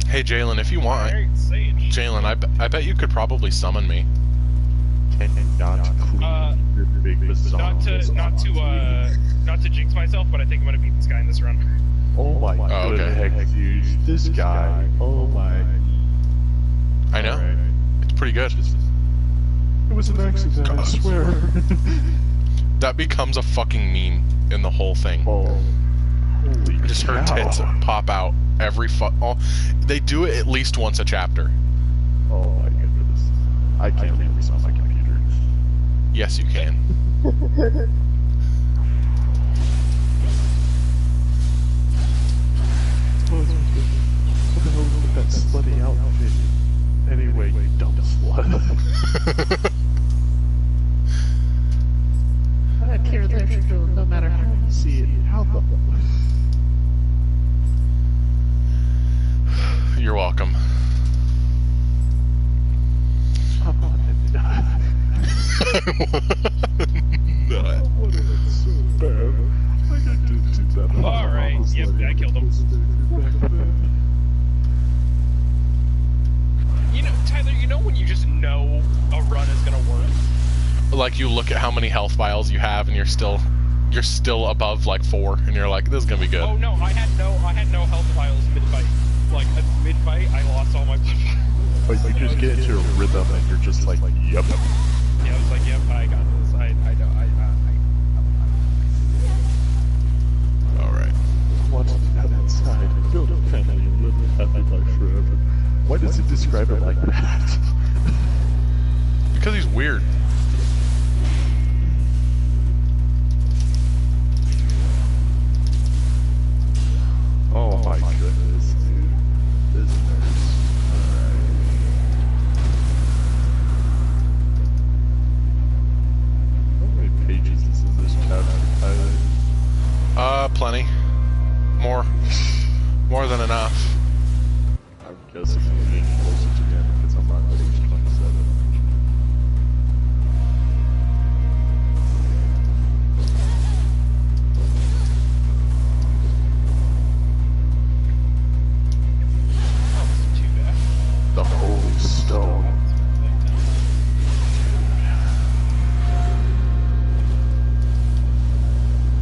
Hey Jalen, if you want, Alright, Sage. Jalen, I bet you could probably summon me. Can you not clean your big bizarre? Not to jinx myself, but I think I'm gonna beat this guy in this run. Oh my Oh, good okay. heck, dude. This guy. Oh my. I know. Alright. It's pretty good. It was an accident, I swear. That becomes a fucking meme in the whole thing. Oh. Holy Just her cow. tits pop out every they do it at least once a chapter. Oh my goodness. I can't read this on my computer. Yes, you can. What the hell with that slutty outfit? Anyway, dumb slut. I care that you no matter how you see it. How the You're welcome. I wanted it so bad. Like I did to that. Alright, yep, I killed him. You know, Tyler, you know when you just know a run is gonna work? Like you look at how many health vials you have and you're still above like 4 and you're like, this is gonna be good. Oh no, I had no health vials mid-fight. Like, mid-fight, I lost all my blood vials. Like you just get into a rhythm and you're just like, yep. Yeah, I was like, yep, I got this. I know, Alright. Want to get outside, build a family, and live a happy life forever. Why does it describe it like that? Because he's weird. Oh my goodness, dude. This nurse. Alright. How many pages is in this chapter, Tyler? Plenty. More than enough. I'm guessing I'm getting closer to the end because I'm on page 27. that wasn't too bad. The Holy Stone.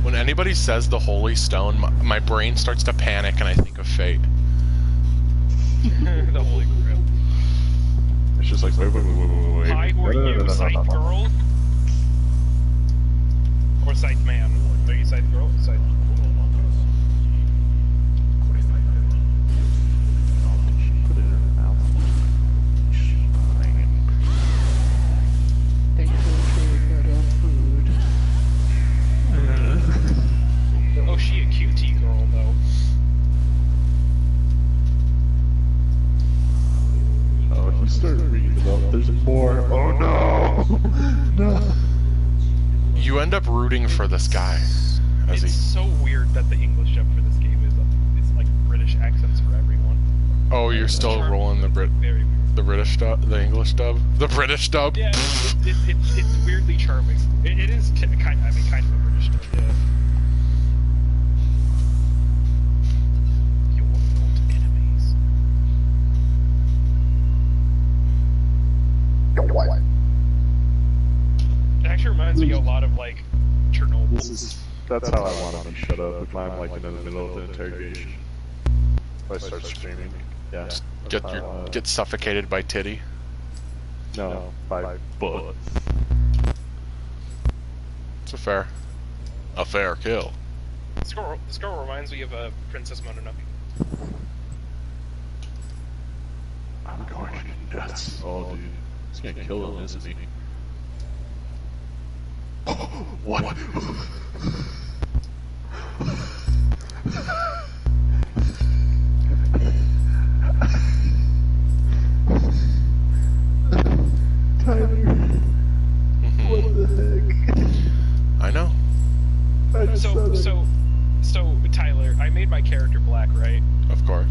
When anybody says the Holy Stone, my brain starts to panic and I think of fate. The Holy Grail. It's just like, wait. Hi, who are you, Scythe Girl? Or Scythe Man? Are you Scythe Girl or Scythe? Put it in her mouth. Thank you for the food. Oh, she a QT girl, though. Oh, he started reading about there's more. Oh no! No! You end up rooting for this guy. As It's he... so weird that the English dub for this game is like British accents for everyone. Oh, you're still rolling the Very weird. the British dub, the English dub, the British dub. Yeah, it's weirdly charming. It is kind of a British dub. Yeah. You're not enemies. It actually reminds me a lot of like Chernobyl. That's how I want to be shut up if I'm like in the middle of an interrogation. If I start screaming, yeah. Get suffocated by titty. No, by bullets. It's a fair kill. This girl reminds me of Princess Mononoke. I'm going nuts. Oh, dude. He's gonna kill him, isn't he? What? Tyler, what the heck? I know. So Tyler, I made my character black, right? Of course.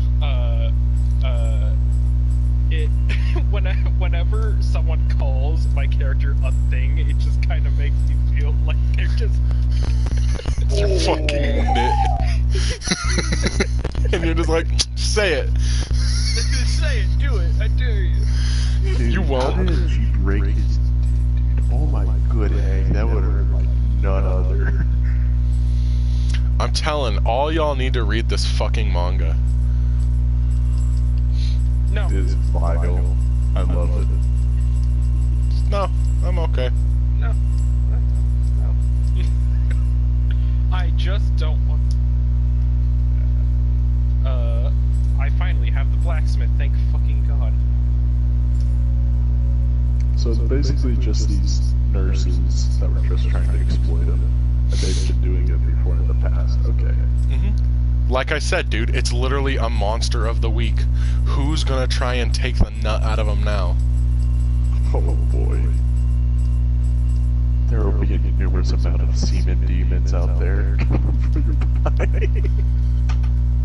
It whenever someone calls my character a thing, it just kind of makes me feel like they're just You fucking nit. And you're just like, say it. say it, do it, I dare you. Dude, You won't. How did she break his... Dude, oh my good egg, that would have been like none other. I'm telling, all y'all need to read this fucking manga. No. It's vile. I love it. No, I'm okay. No. I just don't want. I finally have the blacksmith, thank fucking god. So it's basically just these nurses that were just trying to exploit him. And they've been doing it before in the past. Okay. Like I said, dude, it's literally a monster of the week. Who's gonna try and take the nut out of him now? Oh boy. There will be a numerous amount of semen demons out there for your body.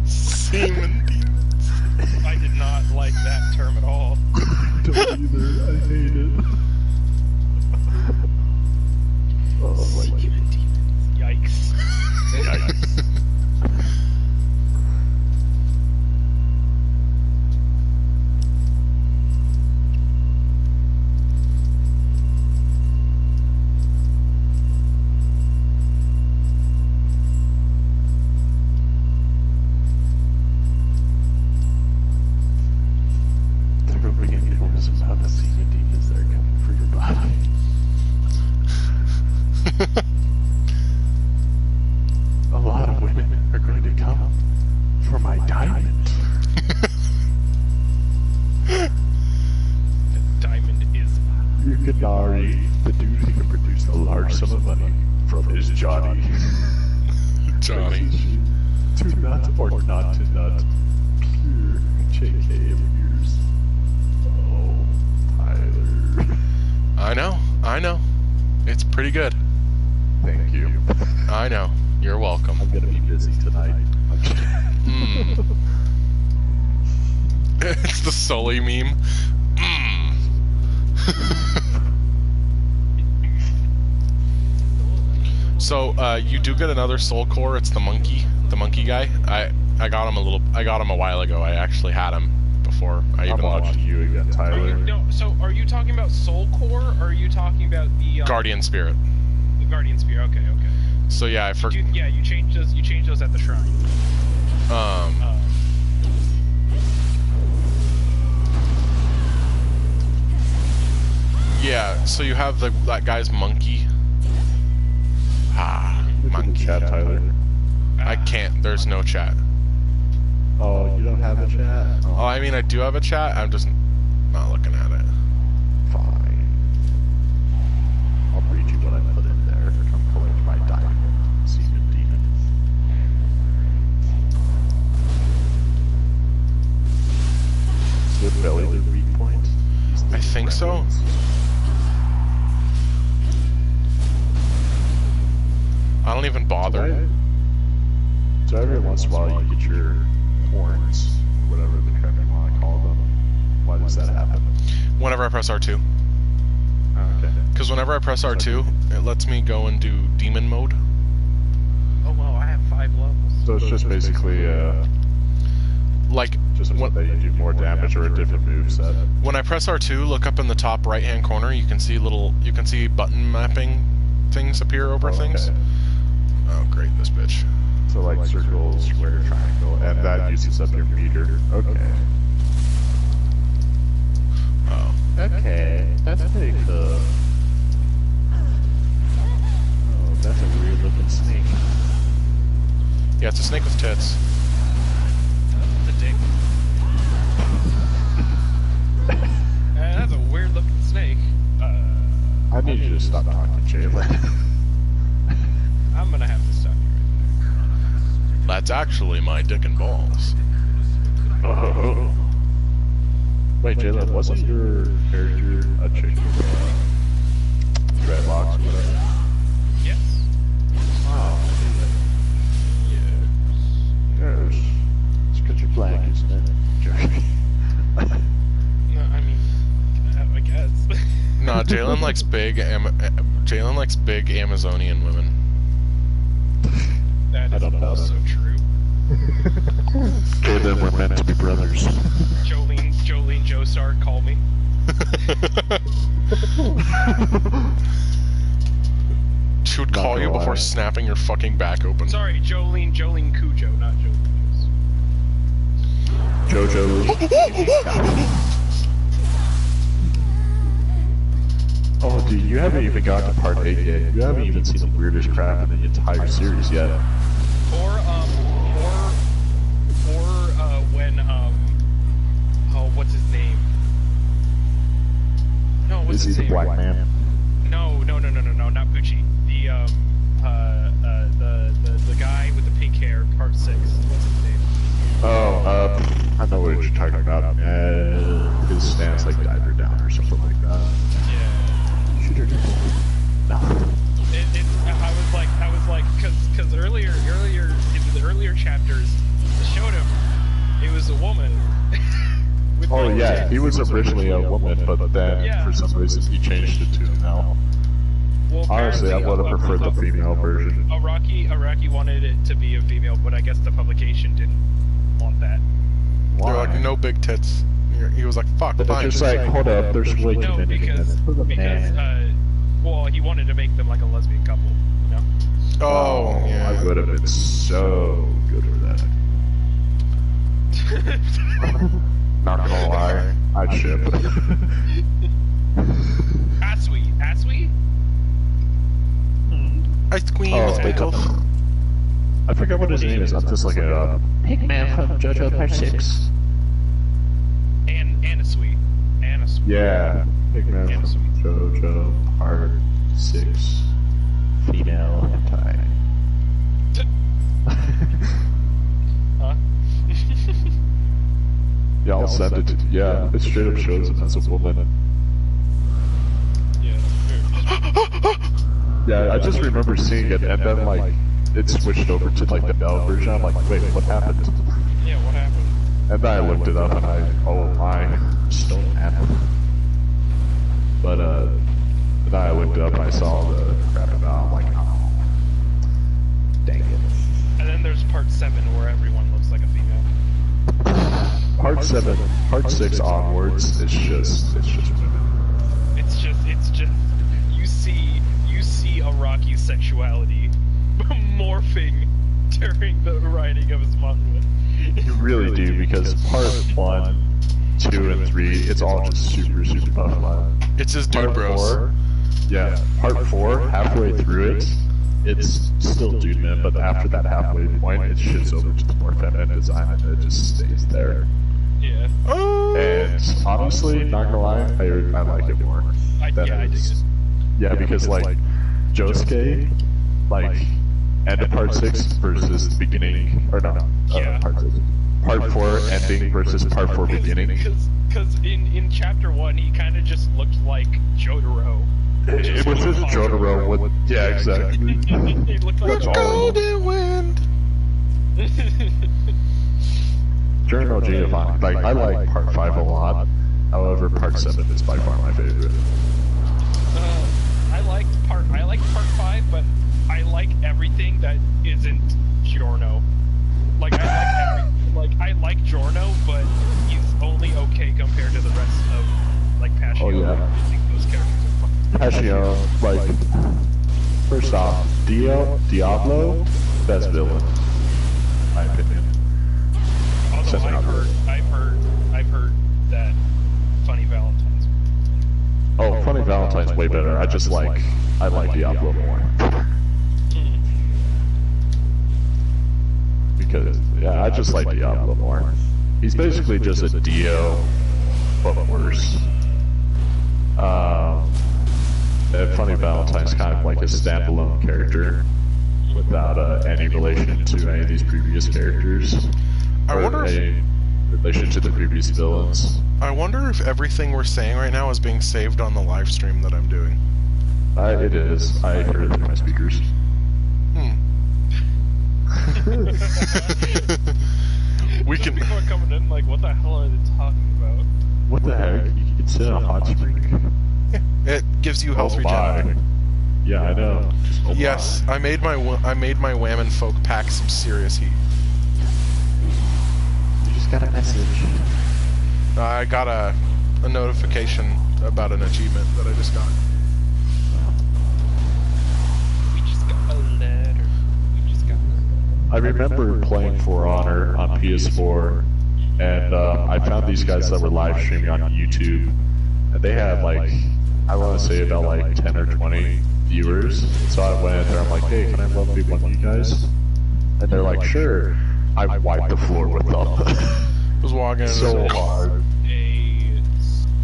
Semen demons. I did not like that term at all. Don't either. I hate it. Oh my god. Yikes. Yikes. There will be enormous amount of semen demons that are coming for your body. A lot of women are going to come for my diamond. The diamond is. Yukinari, the dude who can produce a large sum of money from his Johnny. Johnny. To nut or not to nut. Pure JK abuse. Oh, Tyler. I know. It's pretty good. Thank you. I know. You're welcome. I'm gonna be busy tonight. It's the Sully meme. So, you do get another soul core. It's the monkey guy. I got him a while ago. I actually had him before I even I'm watching you again, Tyler. So are you talking about Soul Core, or are you talking about the Guardian Spirit. The Guardian Spirit. Okay. So yeah, I forgot. You changed those. You changed those at the shrine. Yeah. So you have that guy's monkey. Look at the Monkey. chat, Tyler. I can't. There's no chat. Oh, you don't have a chat? Oh, I mean, I do have a chat. I'm just not looking at it. Fine. I'll read you what I put in there. I'm pulling my diamond. Semen demons. Is the belly the weak point? I think so. I don't don't even bother. So every once in a while you get your horns, or whatever the crap you want to call them. Why does that happen? Whenever I press R2. Okay. Because whenever I press R2, it lets me go and do demon mode. Oh wow, I have 5 levels. So it's just basically Like, just that you do more damage or a different moveset. when I press R2, look up in the top right-hand corner. You can see button mapping things appear over things. Okay. Oh, great, this bitch. So like circle, square, triangle, and that uses up your meter. Okay. Oh. Okay, that's pretty cool. Oh, that's a weird looking snake. Yeah, it's a snake with tits. The dick. That's a weird looking snake. I need you to stop talking, Jalen. I'm gonna have to stop you right That's actually my dick and balls. Oh. Wait, Jalen, wasn't your character a chick with dreadlocks or whatever? there. Yes. Oh, yes. It's because you're black, isn't it? Joking. No, I mean, I guess. Nah, Jalen likes big Amazonian women. That I is don't know. also true. Okay, then we're meant to be brothers. Jolene Joestar, call me. She would Not call you gonna before lie. snapping your fucking back open. Sorry, Jolene Cujo, not Jolene Joestar. Jojo. Oh, dude, you haven't even gotten to part 8 yet. You haven't even seen the weirdest crap in the entire series yet. Or when oh, what's his name? No, what's Is he his the name? black man? No, not Gucci. The guy with the pink hair, part 6. What's his name? Oh, I know what you're talking about. His stance like diver down or something like that. Yeah. Shoot her down. No. I was like, because earlier in the earlier chapters, it showed him it was a woman. with Oh big yeah, tits. he was originally a woman, but then Yeah. for some reason he changed it to a male. Well, Honestly, I would have preferred the female version. Araki wanted it to be a female, but I guess the publication didn't want that. They're like, no big tits. He was like, fuck, But fine. it's just like, hold up, there's way too No, many because well, he wanted to make them like a lesbian couple, you know. Oh, yeah. I would have been so good for that. Not gonna lie, I'd ship. Asui? Ice queen Oh, with pickles. I forgot what his name is. I'm just looking it up. Pigman from JoJo Part 6. Anasui. Yeah, Pigman from JoJo Part 6. Female hentai. Huh? Yeah, I'll send it to you. Yeah, it straight up shows him as a woman. Yeah. Yeah, I just remember seeing it, and then like it switched over to like the male version. I'm like, wait, what happened? Yeah, what happened? And then I looked it up, and oh my, stone apple. But then I looked it up, and I saw the crap about. I'm like, oh, dang it. And then there's part 7 where everyone looks like a female. Part 7, Part 6 onwards, it's just women. It's just you see Araki's sexuality morphing during the writing of his manga. You really do, because Part 1, 2, and 3, it's all just super buff love. It's his dude Part bros. 4, yeah, Part 4, halfway through it, it's still dude men, but after that halfway point, it shifts over to the more feminine design, and it just stays there. Yeah. Oh. And honestly, not gonna lie, I like it more. I dig it. Yeah, because like Josuke, like end of part 6 versus the beginning, or no, Yeah. part 4 ending versus part 4 beginning. Because in chapter 1 he kind of just looked like Jotaro, It was his Jotaro with... Yeah, exactly. He looked like That's all. Golden wind. Journal Giovanni. Like, I like Part 5 a lot. However, Part 7 is by far my favorite. I like part 5, but I like everything that isn't Giorno. Like I like Giorno, but he's only okay compared to the rest of like Passion. Oh, yeah. I think those characters are fucking. Passion, like, first off, Diablo, best villain, in my opinion. Although Except I've heard that Funny Valentine's. Oh, Funny Valentine's way better. I like Diablo more. Because, yeah, I just like Diablo more. He's basically just a Dio, but worse. And Funny Valentine's kind of like a standalone character without any relation to any of these previous characters. I wonder if... a relation to the previous villains. I wonder if everything we're saying right now is being saved on the live stream that I'm doing. It is. I heard it through my speakers. We can... People are coming in like, what the hell are they talking about? What the heck? You can sit in a hot spring? It gives you health Oh, regen. bye. Yeah, I know. Oh, Yes, I made my Wham and Folk pack some serious heat. You just got a message. I got a notification about an achievement that I just got. We just got a letter. We just got. I remember playing For Honor on PS4, and I found these guys that were live streaming on YouTube, and they had like, I want to say about like 10 or 20 viewers. So I went in there, I'm like, hey, can I love be one of you guys? And they're like, sure. I wiped the floor with them. Was walking into So this- hard. A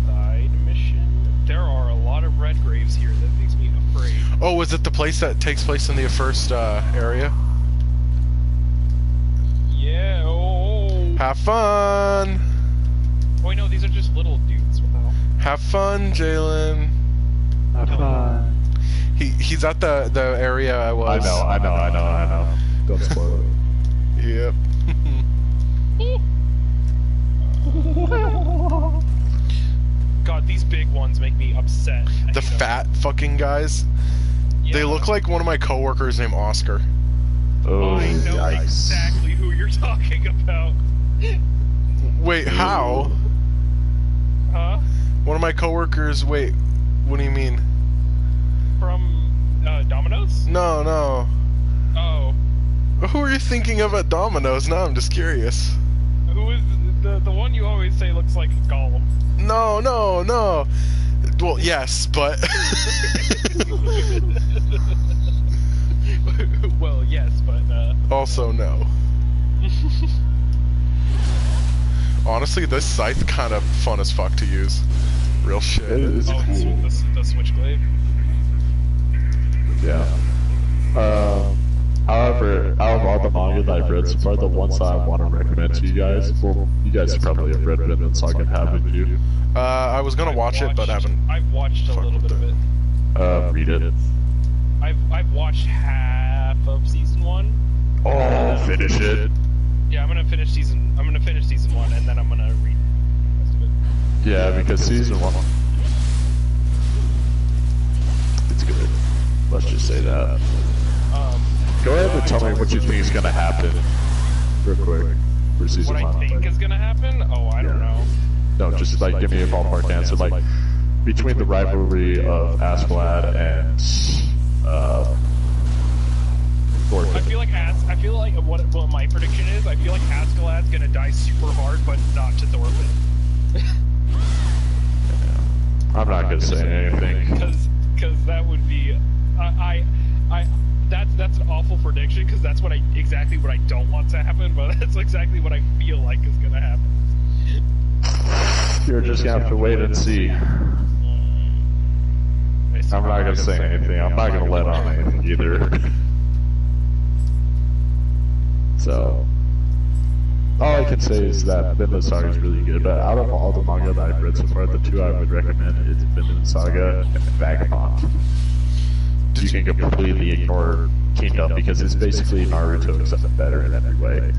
side mission. There are a lot of red graves here. That makes me afraid. Oh, is it the place that takes place in the first area? Yeah. Oh. Have fun! Oh, no, these are just little dudes. What the hell? Have fun, Jalen. Have fun. He's at the area I was. I know. Don't spoil it. Yep. God, these big ones make me upset. I The hate 'em. fat fucking guys. They Yeah. look like one of my coworkers named Oscar. Oh, I know yikes. exactly who you're talking about. Wait, how? Huh? One of my coworkers. Wait, what do you mean? From Domino's? No. Oh. Who are you thinking of at Domino's? Now I'm just curious. Who is the one you always say looks like Gollum? No. Well, yes, but Well, yes, but also no. Honestly, this scythe kind of fun as fuck to use. Real shit. It's oh, cool. the Switchblade. Yeah. However, out of all the manga that I've read so far, the ones that I want to recommend to you guys, well, you guys probably have read Vinland Saga, haven't you? I was gonna watch it, but haven't. I've watched a fucked little with bit of it. Read it. I've watched half of season 1. Oh, finish it. Yeah, I'm gonna finish season 1, and then I'm gonna read the rest of it. Yeah, because season 1, it's good. Let's just say that. Go ahead and tell me what you think is gonna happen, real quick, for season What I 1. think is gonna happen? Oh, I don't know. No, just like give me a ballpark answer. Like between the rivalry of Askeladd and Thorfinn. I feel like what my prediction is. I feel like Askeladd's gonna die super hard, but not to Thorfinn. I'm not gonna say anything. Because that would be, that's an awful prediction. Because that's exactly what I don't want to happen, but that's exactly what I feel like is gonna happen. You're just gonna have to wait and see. I'm not gonna say anything. I'm not gonna let on anything either. So, all I can say is that Vinland Saga is really good, but out of all the manga that I've read so far, the two I would recommend is Vinland Saga and Vagabond. You can completely ignore Kingdom because it's basically Naruto except better in every way.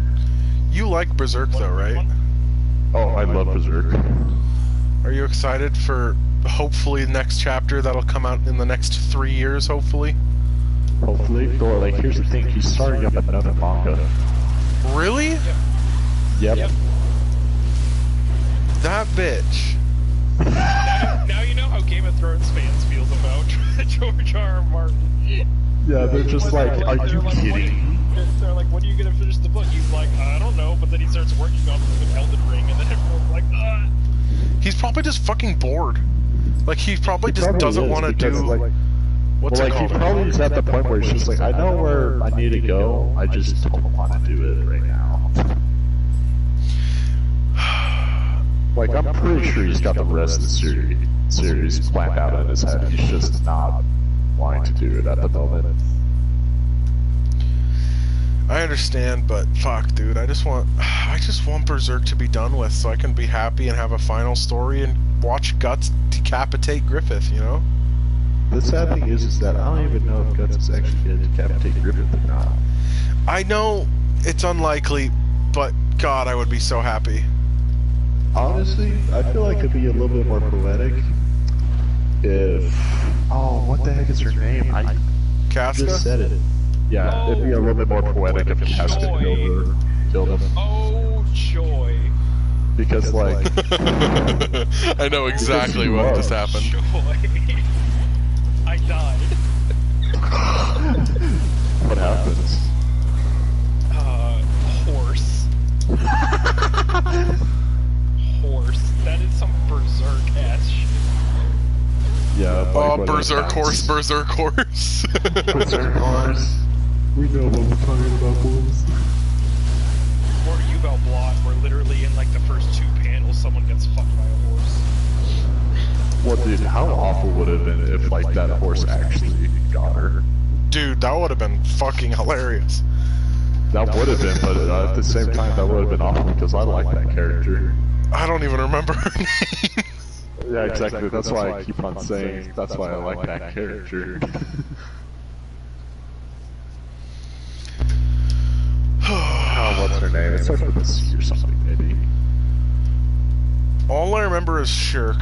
You like Berserk though, right? Oh, I love Berserk. Are you excited for hopefully the next chapter that'll come out in the next 3 years, hopefully? Hopefully, though, like, here's the thing, he's starting up another manga. Really? Yep. That bitch. Now you know how Game of Thrones fans feels about George R.R. Martin. Yeah, they're just like, are you kidding? They're like, when are you gonna finish the book? He's like, I don't know, but then he starts working on it with Elden Ring, and then everyone's like, He's probably just fucking bored. Like, he probably just doesn't want to do... Like, what's it called? he probably is at the point where he's just like, I know where I need to go, I just don't want to do it right now. Like, I'm pretty sure he's got the rest of the series planned out in his head. He's just not wanting to do it at the moment. I understand, but fuck, dude, I just want Berserk to be done with so I can be happy and have a final story and watch Guts decapitate Griffith, you know? The sad thing is that I don't even know if Guts is actually going to decapitate Griffith or not. I know it's unlikely, but God, I would be so happy. Honestly, I feel like it'd be a little bit more poetic if... Oh, what the heck is her name? I Casca? just said it. Yeah, it'd be a little bit more poetic if Casca killed him. oh joy. Because, like... I know exactly what just happened. Joy. I died. What happens? Horse. Horse. That is some berserk ass shit. Yeah, like Oh, when Berserk it horse, happens. Berserk horse. Berserk horse. We know what we're talking about, boys. Or Yubel Blot, where literally in like the first 2 panels someone gets fucked by a horse. Well, dude, how awful would it have been if, like, that horse actually got her? Dude, that would have been fucking hilarious. That would have been, but at the same time, that would have been awful because I like that character. I don't even remember her name. Yeah, exactly. That's why I keep on saying that's why I like that character. What's her name? It starts with a C or something, maybe. All I remember is Shirk.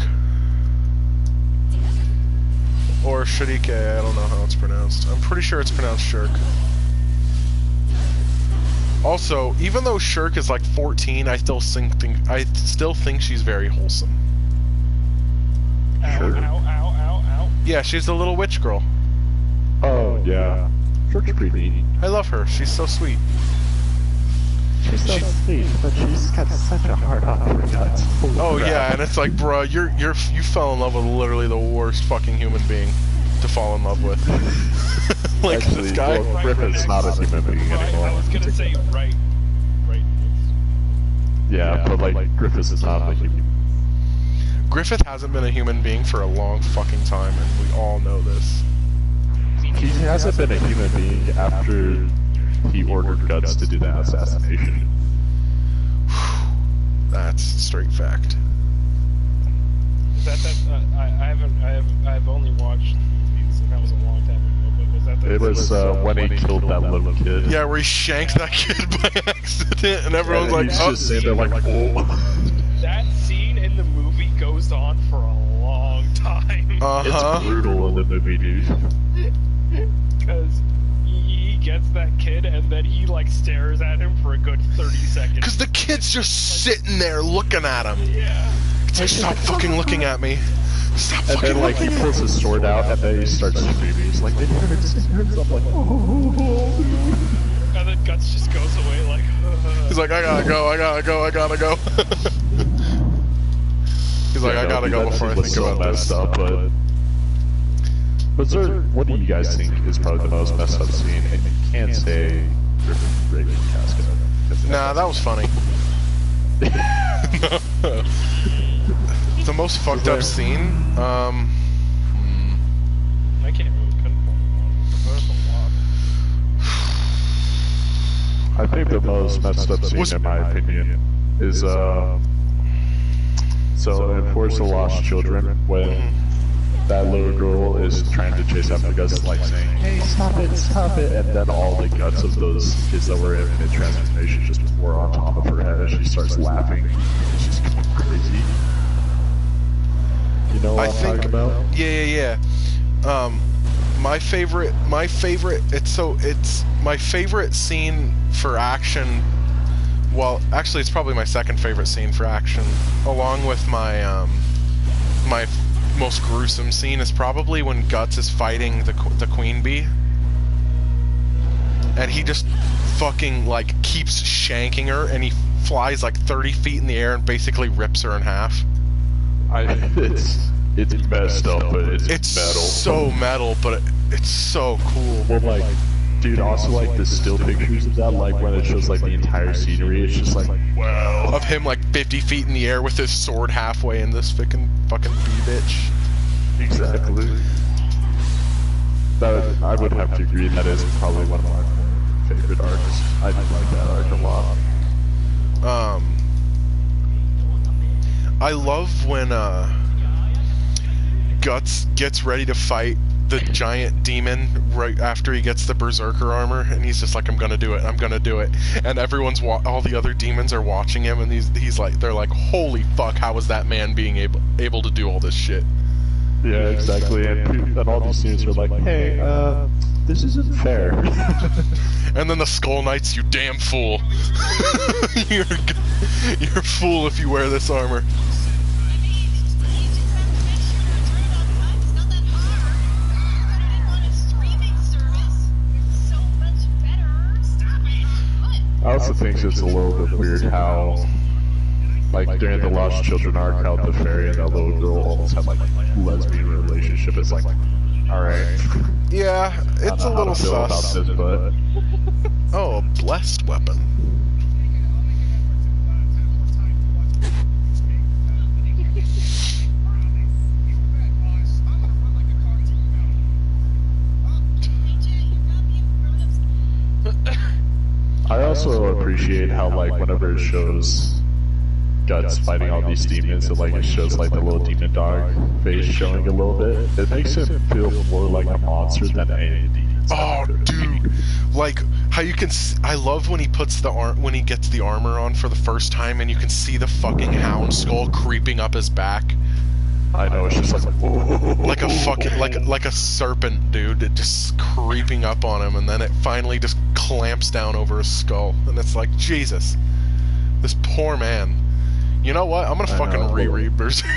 Or Shirike, I don't know how it's pronounced. I'm pretty sure it's pronounced Shirk. Also, even though Shirk is like 14, I still think she's very wholesome. Ow, Sure. ow, ow, ow, ow. Yeah, she's the little witch girl. Oh, yeah. Shirk's pretty neat. I love her. She's so sweet. She's so sweet, but she's got such a hard on for Guts. Oh yeah, and it's like, bruh, you fell in love with literally the worst fucking human being to fall in love with. Like Actually, this guy. well, Griffith's not a human being Right, anymore. I was gonna say right. Yeah, but like Griffiths is not a human. Griffith hasn't been a human being for a long fucking time, and we all know this. He hasn't been a human being after he ordered Guts to do that assassination. That's straight fact. I've only watched movies, and that was a long time ago. But was that the? It was when he killed that little kid. Yeah, where he shanked that kid by accident, and everyone's like, he's oh. just sitting there like, oh. That scene in the movie goes on for a long time. Uh-huh. It's brutal in the movie, dude. Because he gets that kid, and then he like stares at him for a good 30 seconds. Because the kid's just sitting there looking at him. Yeah. It's like, stop fucking looking at me. Stop And fucking then, like, he looking at me. pulls his sword out, and then he starts screaming. He's like, it hurts, it hurts. I'm like, oh. And then Guts just goes away like. He's like, I gotta go. He's like, Yeah, I gotta go that before I scene was think so about messed this. up, but sir, what do you guys think is probably the most messed up scene? And you can't say Raven Casca. Nah, that was funny. The most fucked up scene? I can't really pinpoint one. There's a lot. I think the most messed up scene, in my opinion, is so in Force of the Lost Children, when that little girl is trying to chase after Gus, like saying, "Hey, stop it!" And then all the guts of those kids that were in mid-transformation just pour on top of her head, and she starts laughing. She's going crazy. You know what I'm talking about? Yeah. My favorite. It's my favorite scene for action. Well, actually, it's probably my second favorite scene for action, along with my my most gruesome scene is probably when Guts is fighting the Queen Bee, and he just fucking like keeps shanking her, and he flies like 30 feet in the air and basically rips her in half. It's messed up, but it's metal. So metal, but it's so cool. Well, like, dude, also like the still pictures of that, like when it shows like the entire scenery, it's just like, wow. Of him like 50 feet in the air with his sword halfway in this fucking bee bitch. Exactly. I would have to agree that is probably one of my favorite arcs. I like that arc a lot. I love when Guts gets ready to fight the giant demon right after he gets the berserker armor, and he's just like, I'm gonna do it, and everyone's all the other demons are watching him, and he's like, they're like, holy fuck, how is that man being able to do all this shit? Yeah, exactly. And all these scenes are like, hey, this isn't fair. And then the Skull Knights, you damn fool. You're a fool if you wear this armor. I also think it's a little bit weird how, like, during the Lost Children arc, how the fairy and that little girl almost had, like, a lesbian relationship. It's like, alright. Yeah, it's a little sus. About this, but... Oh, a blessed weapon. I also appreciate how, like, whenever it shows Guts fighting all these demons, and like it shows like the little demon dog face showing a little bit, it makes him feel more like a monster than any demons. Oh, dude! Like how you can. I love when he puts when he gets the armor on for the first time, and you can see the fucking hound skull creeping up his back. I know, it's just like, whoa. Like a fucking like a serpent, dude. It just creeping up on him, and then it finally just clamps down over his skull, and it's like, Jesus, this poor man. You know what? I'm gonna fucking reread Berserk.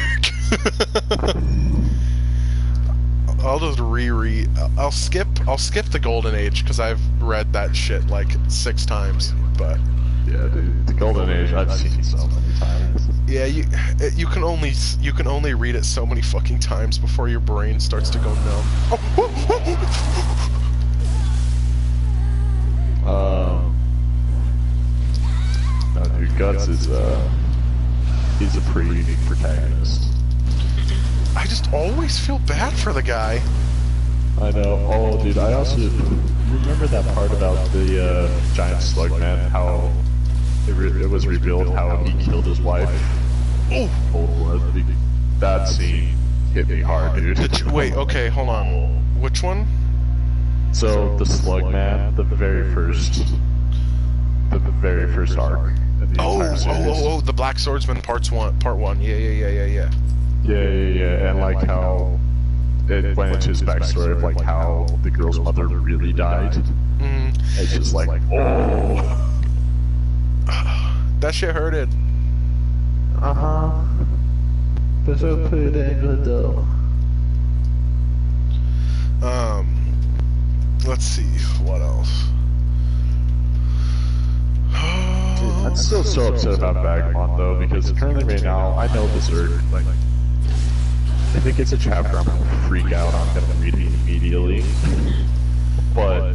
I'll just reread. I'll skip the Golden Age because I've read that shit like 6 times. But yeah, dude, the Golden Age I've seen so many times. Yeah, you can only read it so many fucking times before your brain starts to go numb. No, dude, Guts is he's a pretty unique protagonist. I just always feel bad for the guy. I know. Oh, dude, I also remember that part about the giant slug man, how it was revealed how he killed his wife. Oh, Cold blood. That scene hit me hard, dude. Wait, okay, hold on. Which one? So the slug man, the very first arc. Oh, the Black Swordsman part 1. Yeah. Yeah, and like how it went into his backstory of like how the girl's mother really died. Mm-hmm. It's just like, oh, that shit hurted. But so pretty dang good though. Let's see what else. Dude, I'm still so upset about Vagabond though, because currently right now I know Berserk, like, if it gets a chapter I'm gonna freak out, I'm gonna read it immediately. But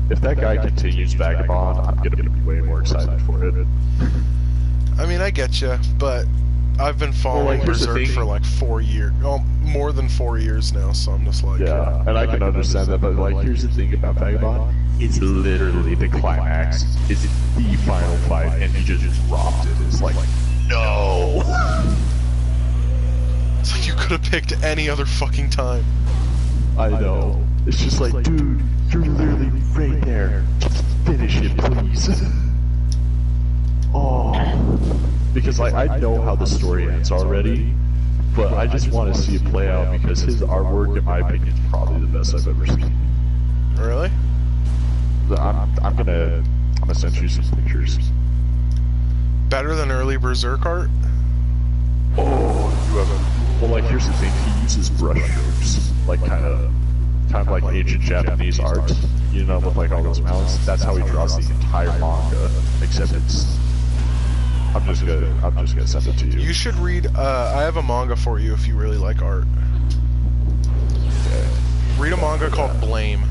if that guy continues Vagabond, I'm gonna be way more excited for it. I mean, I get you, but I've been following here's the Berserk thing. for like 4 years, more than 4 years now. So I'm just like, Yeah, and I can understand that, but like, here's the thing about Vagabond: it's literally the climax. It's the final fight, and he just dropped it. It's like, no. it's like you could have picked any other fucking time. I know. It's just like, dude, you're literally right there. Just finish it, please. Oh, because like I know how the story ends already, but I just want to see it play out because his artwork, in my opinion, is probably the best I've ever seen. Really? I'm gonna send you some pictures. Better than early Berserk art? Oh, you haven't. Well, like, here's the thing: he uses brush strokes, like kind of like ancient Japanese art, you know, with like all those mounts. That's how he draws the entire manga, except it's. I'm just gonna send it to you. You should read. I have a manga for you if you really like art. Okay. Read a manga called Blame.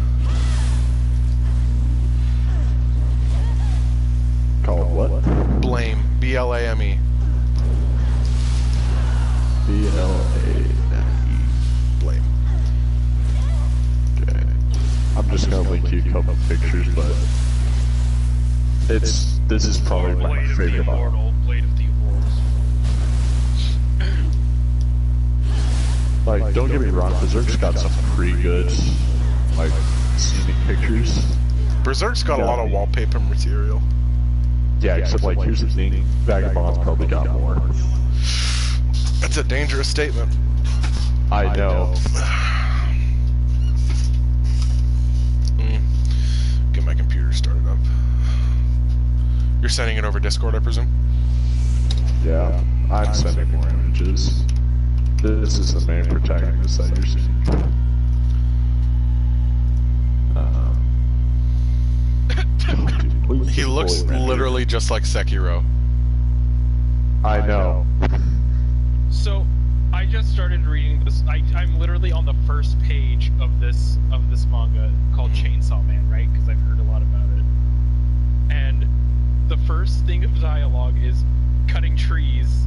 Called what? Blame. BLAME. BLAME. Blame. Okay. I'm just gonna link you a couple pictures, but this is probably my Blade of the favorite manga. Immortal. Blade of the Immortals. Like, don't get me wrong, Berserk's got some pretty good, like, scenic pictures. Berserk's got a lot of wallpaper material. Yeah, except, like, here's the thing, Vagabond's probably got more. That's a dangerous statement. I know. Get my computer started up. You're sending it over Discord, I presume? Yeah, I'm sending more images. This is the main protagonist that you're seeing. He looks literally just like Sekiro. I know. So, I just started reading this. I'm literally on the first page of this manga called Chainsaw Man, right? Because I've heard a lot about it. And the first thing of dialogue is cutting trees.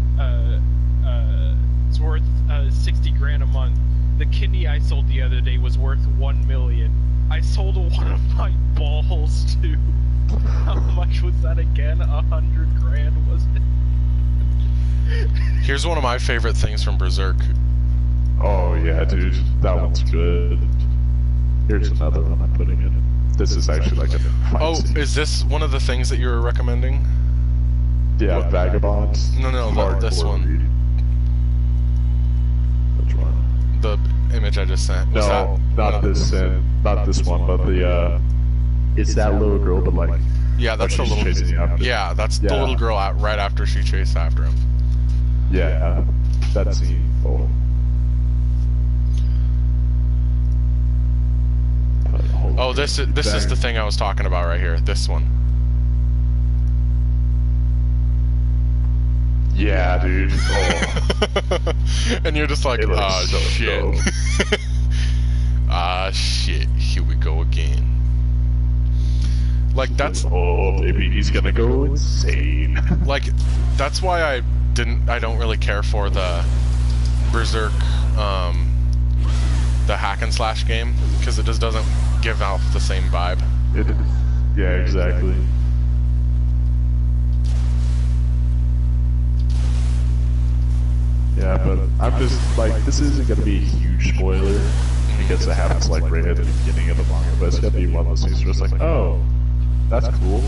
It's worth 60 grand a month. The kidney I sold the other day was worth 1 million. I sold one of my balls too. How much was that again? 100 grand, was it? Here's one of my favorite things from Berserk. Oh yeah, dude, that one's good. Here's another one I'm putting in. This is actually like a fight Oh, scene. is this one of the things that you were recommending? Yeah, Vagabonds. No, this one. Read. Which one? The image I just sent. Was No, that not this one, but the it's that little girl, but like Yeah, that's the she's little. chasing after. Yeah, that's the Yeah. little girl out right after she chased after him. Yeah, that scene. Oh. Oh, this is the thing I was talking about right here. This one. Yeah, dude. Oh. And you're just like, It looks ah, so shit. dope. Ah, shit. Here we go again. Like that's Oh, baby, he's gonna go insane. like that's why I don't really care for the Berserk the hack and slash game, because it just doesn't give off the same vibe. Yeah, exactly. Yeah, but I'm just like, this isn't gonna be a huge spoiler because it happens like right at the beginning of the manga, but it's gonna be one of those things where it's like, oh, that's cool.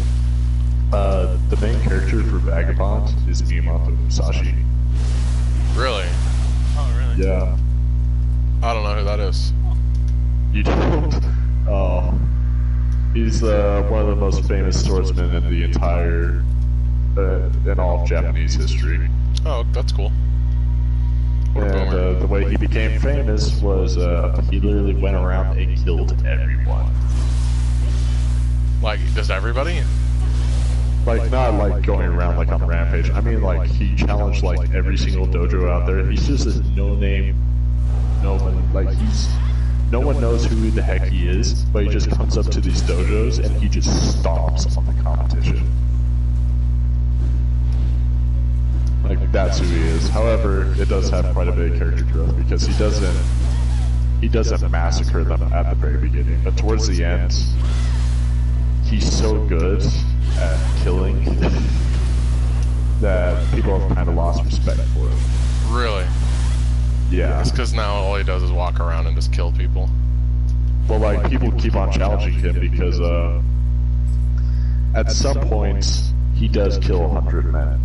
The main character for Vagabond is Miyamoto Musashi. Really? Oh, really? Yeah. I don't know who that is. You don't? Oh. He's one of the most famous swordsmen in the entire, in all of Japanese history. Oh, that's cool. What a And boomer. the way he became famous was he literally went around and killed everyone. Like, does everybody? Like, not like going around like on a rampage. I mean, like, he challenged like every single dojo out there. He's just a no-name, no one knows who the heck he is, but he just comes up to these dojos and he just stomps on the competition. Like, That's who he is. However, it does have quite a bit of character growth because he doesn't massacre them at the very beginning, but towards the end, he's so good at killing that people have kind of lost respect for him. Really? Yeah. It's because now all he does is walk around and just kill people. Well, like, people keep on challenging him because, at some point, he does kill 100 men.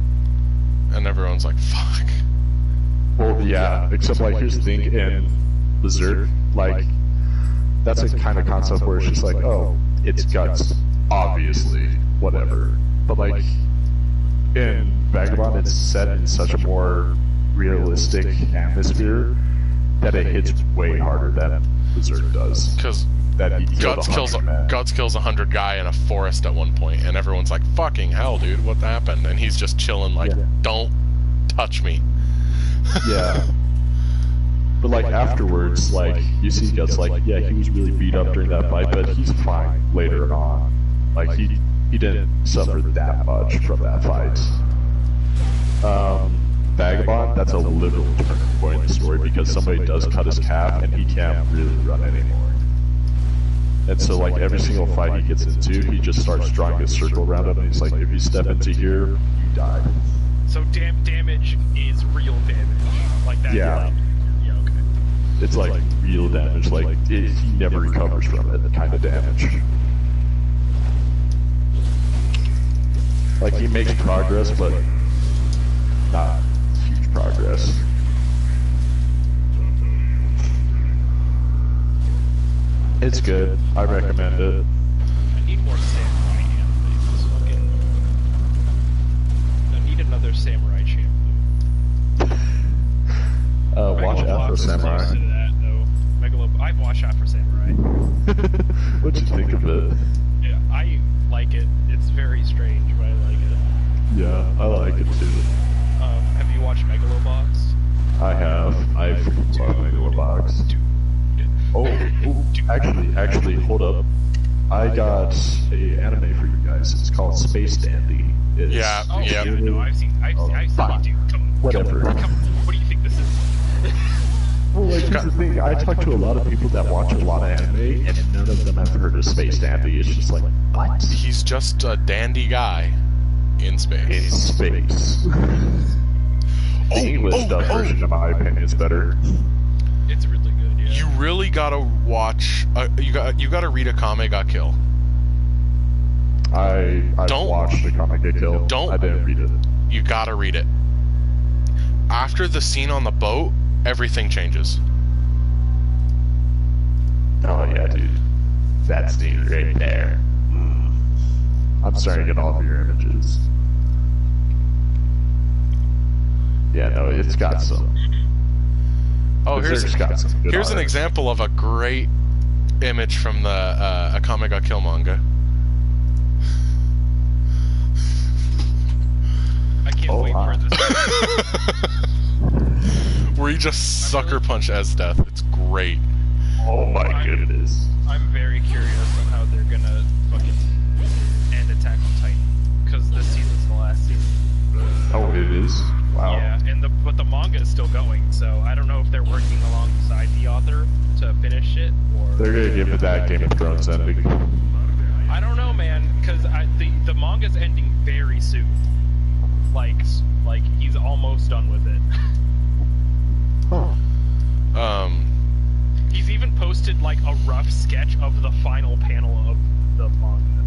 And everyone's like, fuck. Well, yeah, except, like, here's the thing, in Berserk, like, that's a kind of concept where it's just like, oh, it's guts, obviously, whatever. But, like, in Vagabond, it's set in such a more realistic atmosphere that it hits way harder than Berserk does. Because Guts kills 100 guy in a forest at one point, and everyone's like, fucking hell, dude, what happened? And he's just chilling like, don't touch me. Yeah. But, like, afterwards, like, you see Guts, like, yeah, he was really beat up during that fight, but he's fine later on. Like, he didn't suffer that much from that fight. Vagabond, that's a literal turning point in the story because somebody does cut his calf and he can't really run anymore. And so, like, every single fight he gets into, he just starts drawing a circle around him and he's like, if you step into here, you die. So damage is real damage, like that. Yeah. Yeah, okay. It's like real damage, like, he never recovers from it, kind of damage. Like, he makes progress, but not huge progress. It's good. I recommend it. I need more samurai anime. I need another samurai shampoo. Watch Afro Samurai. Close to that, though. I've watched Afro Samurai. What'd you think of it? Yeah, I like it. It's very strange, but I like it. Yeah, I like it too. Have you watched Megalobox? I have. I've loved Megalobox. Oh, actually, hold up. I got a anime for you guys. It's called Space Dandy. It's, Yeah, Oh, yeah. no, I've seen it, dude. Whatever. Come on. What do you think this is? Well, like, here's the thing. I talk to a lot of people that watch a lot of anime, and none of them have heard of Space Dandy. It's just like, what? He's just a dandy guy in space. In space. The English dub version, in my opinion, is better. It's really good, yeah. You really gotta watch. You gotta read Akame ga Kill. I Don't- watched the Comic Get Kill. don't- I didn't read it. You gotta read it. After the scene on the boat, everything changes. Oh yeah, dude. That scene right there. I'm staring at all of your images. Yeah, no, it's got some. Oh, here's got some good an art. example of a great image from the Akame ga Kill manga. I can't wait wow. for this. Where you just sucker punch as death. It's great. Oh my goodness. I'm very curious on how they're gonna fucking end Attack on Titan, because this season's the last season. Oh, it is? Wow. Yeah, but the manga is still going, so I don't know if they're working alongside the author to finish it, or They're gonna give it that Game of Thrones ending. I don't know, man, because the manga's ending very soon. Like he's almost done with it. Huh. He's even posted like a rough sketch of the final panel of the manga.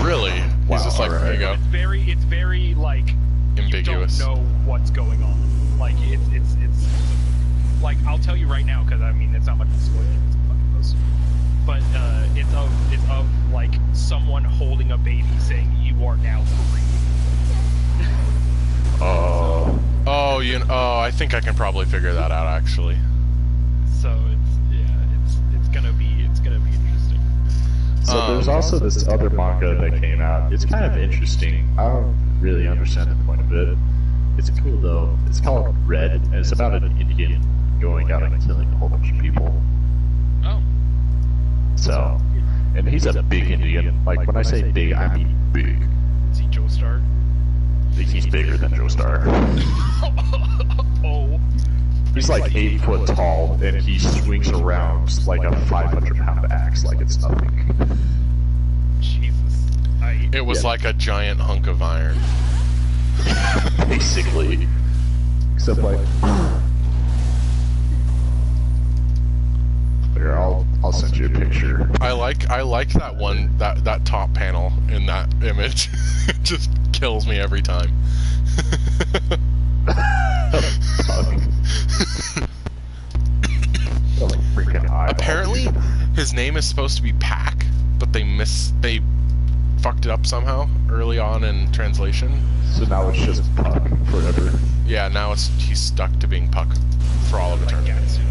Really? Wow, He's just like, there you go. It's very like Ambiguous. You don't know what's going on. Like it's like I'll tell you right now because I mean it's not much of a spoiler. It's a fucking post. But it's of like someone holding a baby saying you are now free. Oh. Oh, I think I can probably figure that out actually. So it's gonna be interesting. So there's also this other manga that came out. It's kind of interesting. I don't really understand the point of it. It's cool though. It's called Red, and it's about an Indian going out and killing a whole bunch of people. Oh. So, and he's a big Indian. Like when I say big, I mean big. Is he Joestar? He's bigger than Joestar. Oh. He's like 8 foot tall, and he swings around like a 500-pound axe like it's nothing. Jesus. It was like a giant hunk of iron. Basically. Except like... Here, I'll send you a picture. I like that one, that top panel in that image. It just kills me every time. Apparently, his name is supposed to be Pack, but they fucked it up somehow early on in translation. So now it's just Puck forever. Yeah, now he's stuck to being Puck for all of eternity.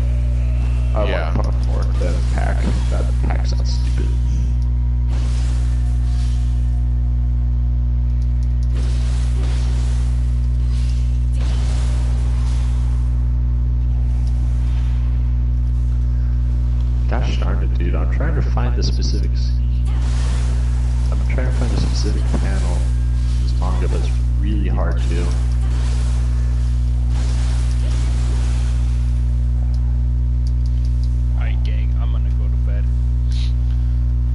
I Yeah. like Puck more than Pack. That Pack sounds stupid. Gosh darn it, dude. I'm trying to find the specifics. I'm trying to find a specific panel in this manga, but it's really hard to do. Alright, gang, I'm gonna go to bed.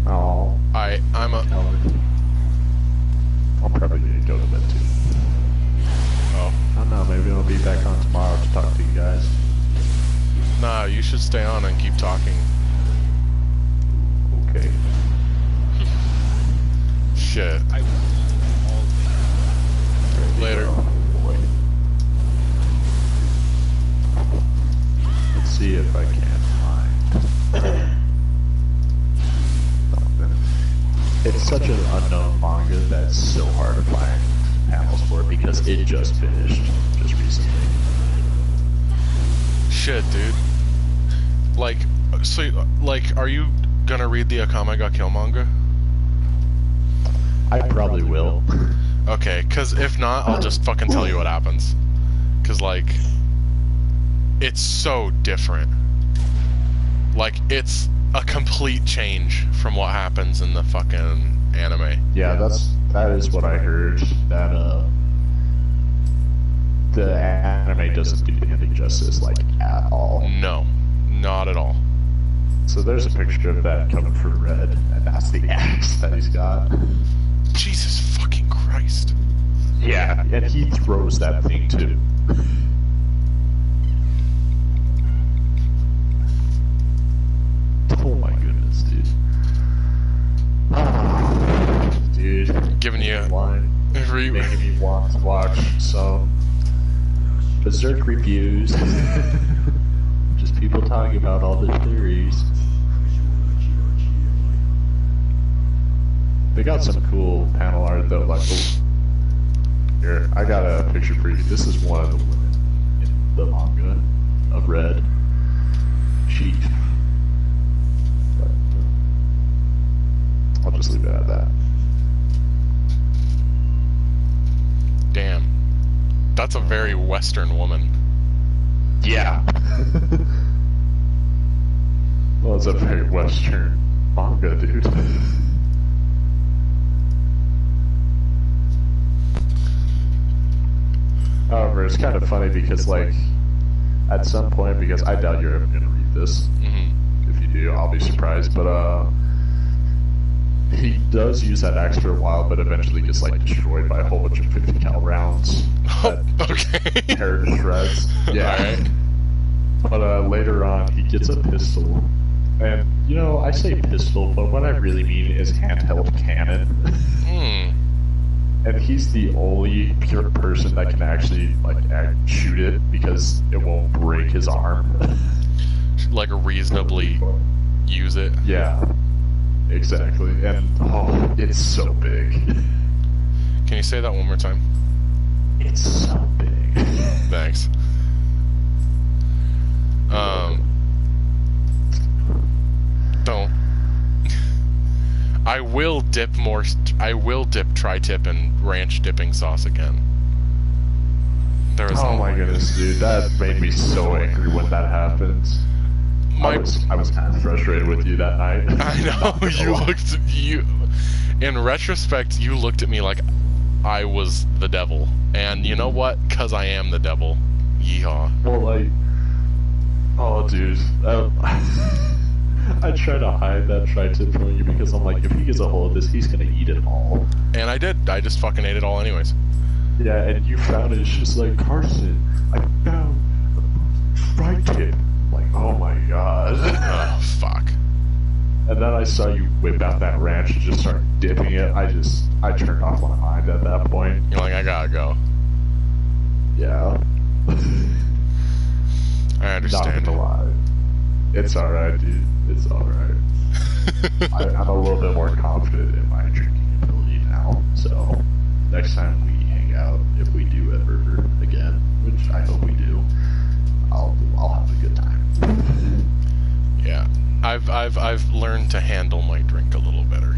Oh, I'm a... I'll probably need to go to bed too. Oh. I don't know, maybe I'll be back on tomorrow to talk to you guys. Nah, you should stay on and keep talking. Okay. Shit. I will all day. Later. Boy. Let's see if I can find something. It's such an unknown manga that's so hard to find panels for because it just finished just recently. Shit, dude. Like, are you gonna read the Akame ga Kill manga? I probably will. Okay, cause if not, I'll just fucking tell you what happens. Cause like, it's so different. Like, it's a complete change from what happens in the fucking anime. Yeah, that is what I heard. That the anime doesn't do the ending justice like at all. No, not at all. So there's a picture of that coming from Red, and that's the axe that he's got. Jesus fucking Christ. Yeah, and he throws that thing too. Oh my goodness, dude. Dude. Giving you line. every... Making me want to watch some Berserk reviews. Just people talking about all the theories. They got some cool panel art though, like, oh, here, I got a picture for you. This is one of the women in the manga of Red. Chief. But, I'll just leave it at that. Damn. That's a very Western woman. Yeah. Well, it's a very Western manga, dude. However, it's kind of funny because, like, at some point, because I doubt you're ever going to read this. Mm-hmm. If you do, I'll be surprised. But, he does use that axe for a while, but eventually gets, like, destroyed by a whole bunch of 50 cal rounds. Oh, okay. Tear to shreds. Yeah. Alright. But, later on, he gets a pistol. And, you know, I say pistol, but what I really mean is handheld cannon. Hmm. And he's the only pure person that can actually, like, shoot it because it won't break his arm. Like, reasonably use it. Yeah, exactly. And, oh, it's so big. Can you say that one more time? It's so big. Thanks. Don't. I will dip tri-tip in ranch dipping sauce again. There is Oh my goodness, dude, that made me so angry when that happened. I was kind of frustrated with you that night. I know, in retrospect, you looked at me like I was the devil. And you know what? Because I am the devil. Yeehaw. Well, like, oh, dude, I try to hide that tri-tip from you because I'm like, if he gets a hold of this, he's gonna eat it all. And I did. I just fucking ate it all anyways. Yeah, and you found it. It's just like, Carson, I found a tri-tip. I'm like, oh my god. Oh, fuck. And then I saw you whip out that ranch and just start dipping it. I turned off my mind at that point. You're like, I gotta go. Yeah. I understand. Not gonna lie. It's alright, dude. It's alright. I'm a little bit more confident in my drinking ability now. So, next time we hang out, if we do ever again, which I hope we do, I'll have a good time. Yeah. I've learned to handle my drink a little better.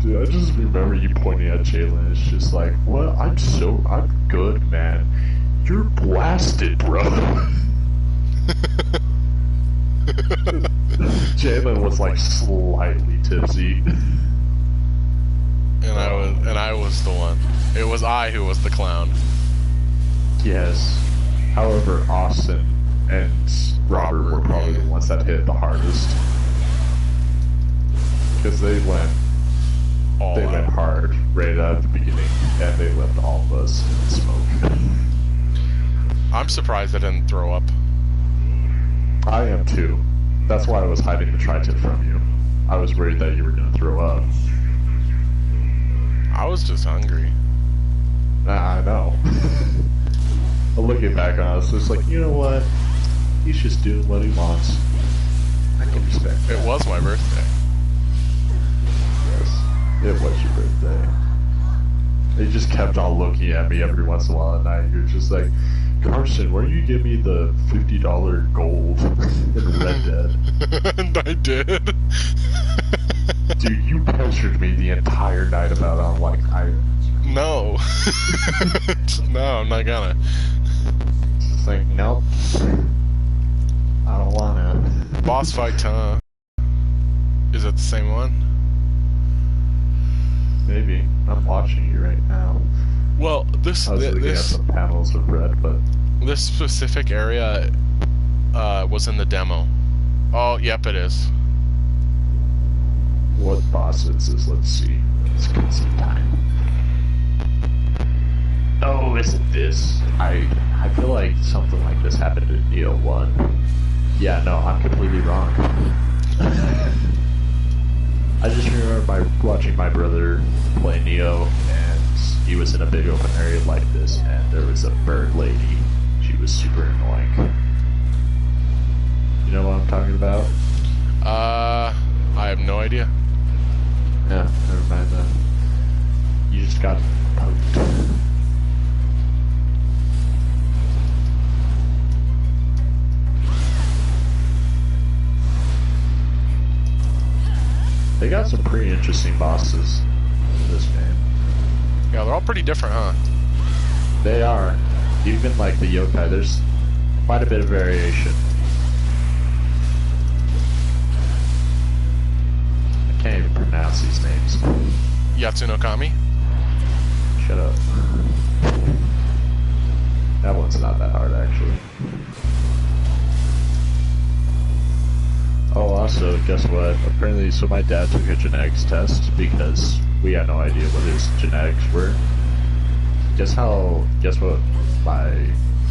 Dude, I just remember you pointing at Jalen. It's just like, what? I'm good, man. You're blasted, bro. Jalen was like slightly tipsy. And I was the one. It was I who was the clown. Yes. However, Austin and Robert were probably the ones that hit the hardest. Because they went hard right at the beginning, and they left all of us in smoke. I'm surprised I didn't throw up. I am too. That's why I was hiding the tri-tip from you. I was worried that you were going to throw up. I was just hungry. I know. But looking back on it, it's just like, you know what? He's just doing what he wants. I can respect that. It was my birthday. Yes, it was your birthday. They just kept on looking at me every once in a while at night. You're just like, Carson, why don't you give me the $50 gold in Red Dead? And I did. Dude, you pestered me the entire night about it. I'm like, No. No, I'm not gonna. Just like, nope. I don't wanna. Boss fight time. Is it the same one? Maybe. I'm watching you right now. Well, I was looking at some panels of red, but this specific area was in the demo. Oh, yep, it is. what boss is this? Let's see. Let's get some time. Oh, isn't this? I feel like something like this happened in Nioh 1. Yeah, no, I'm completely wrong. I just remember watching my brother play Nioh, and he was in a big open area like this, and there was a bird lady. She was super annoying. You know what I'm talking about? I have no idea. Yeah, never mind that. You just got poked. They got some pretty interesting bosses in this game. Yeah, they're all pretty different, huh? They are. Even like the yokai, there's quite a bit of variation. I can't even pronounce these names. Yatsuno Kami? Shut up. That one's not that hard, actually. Oh, also, guess what? Apparently, so my dad took a genetics test because we had no idea what his genetics were. Guess what my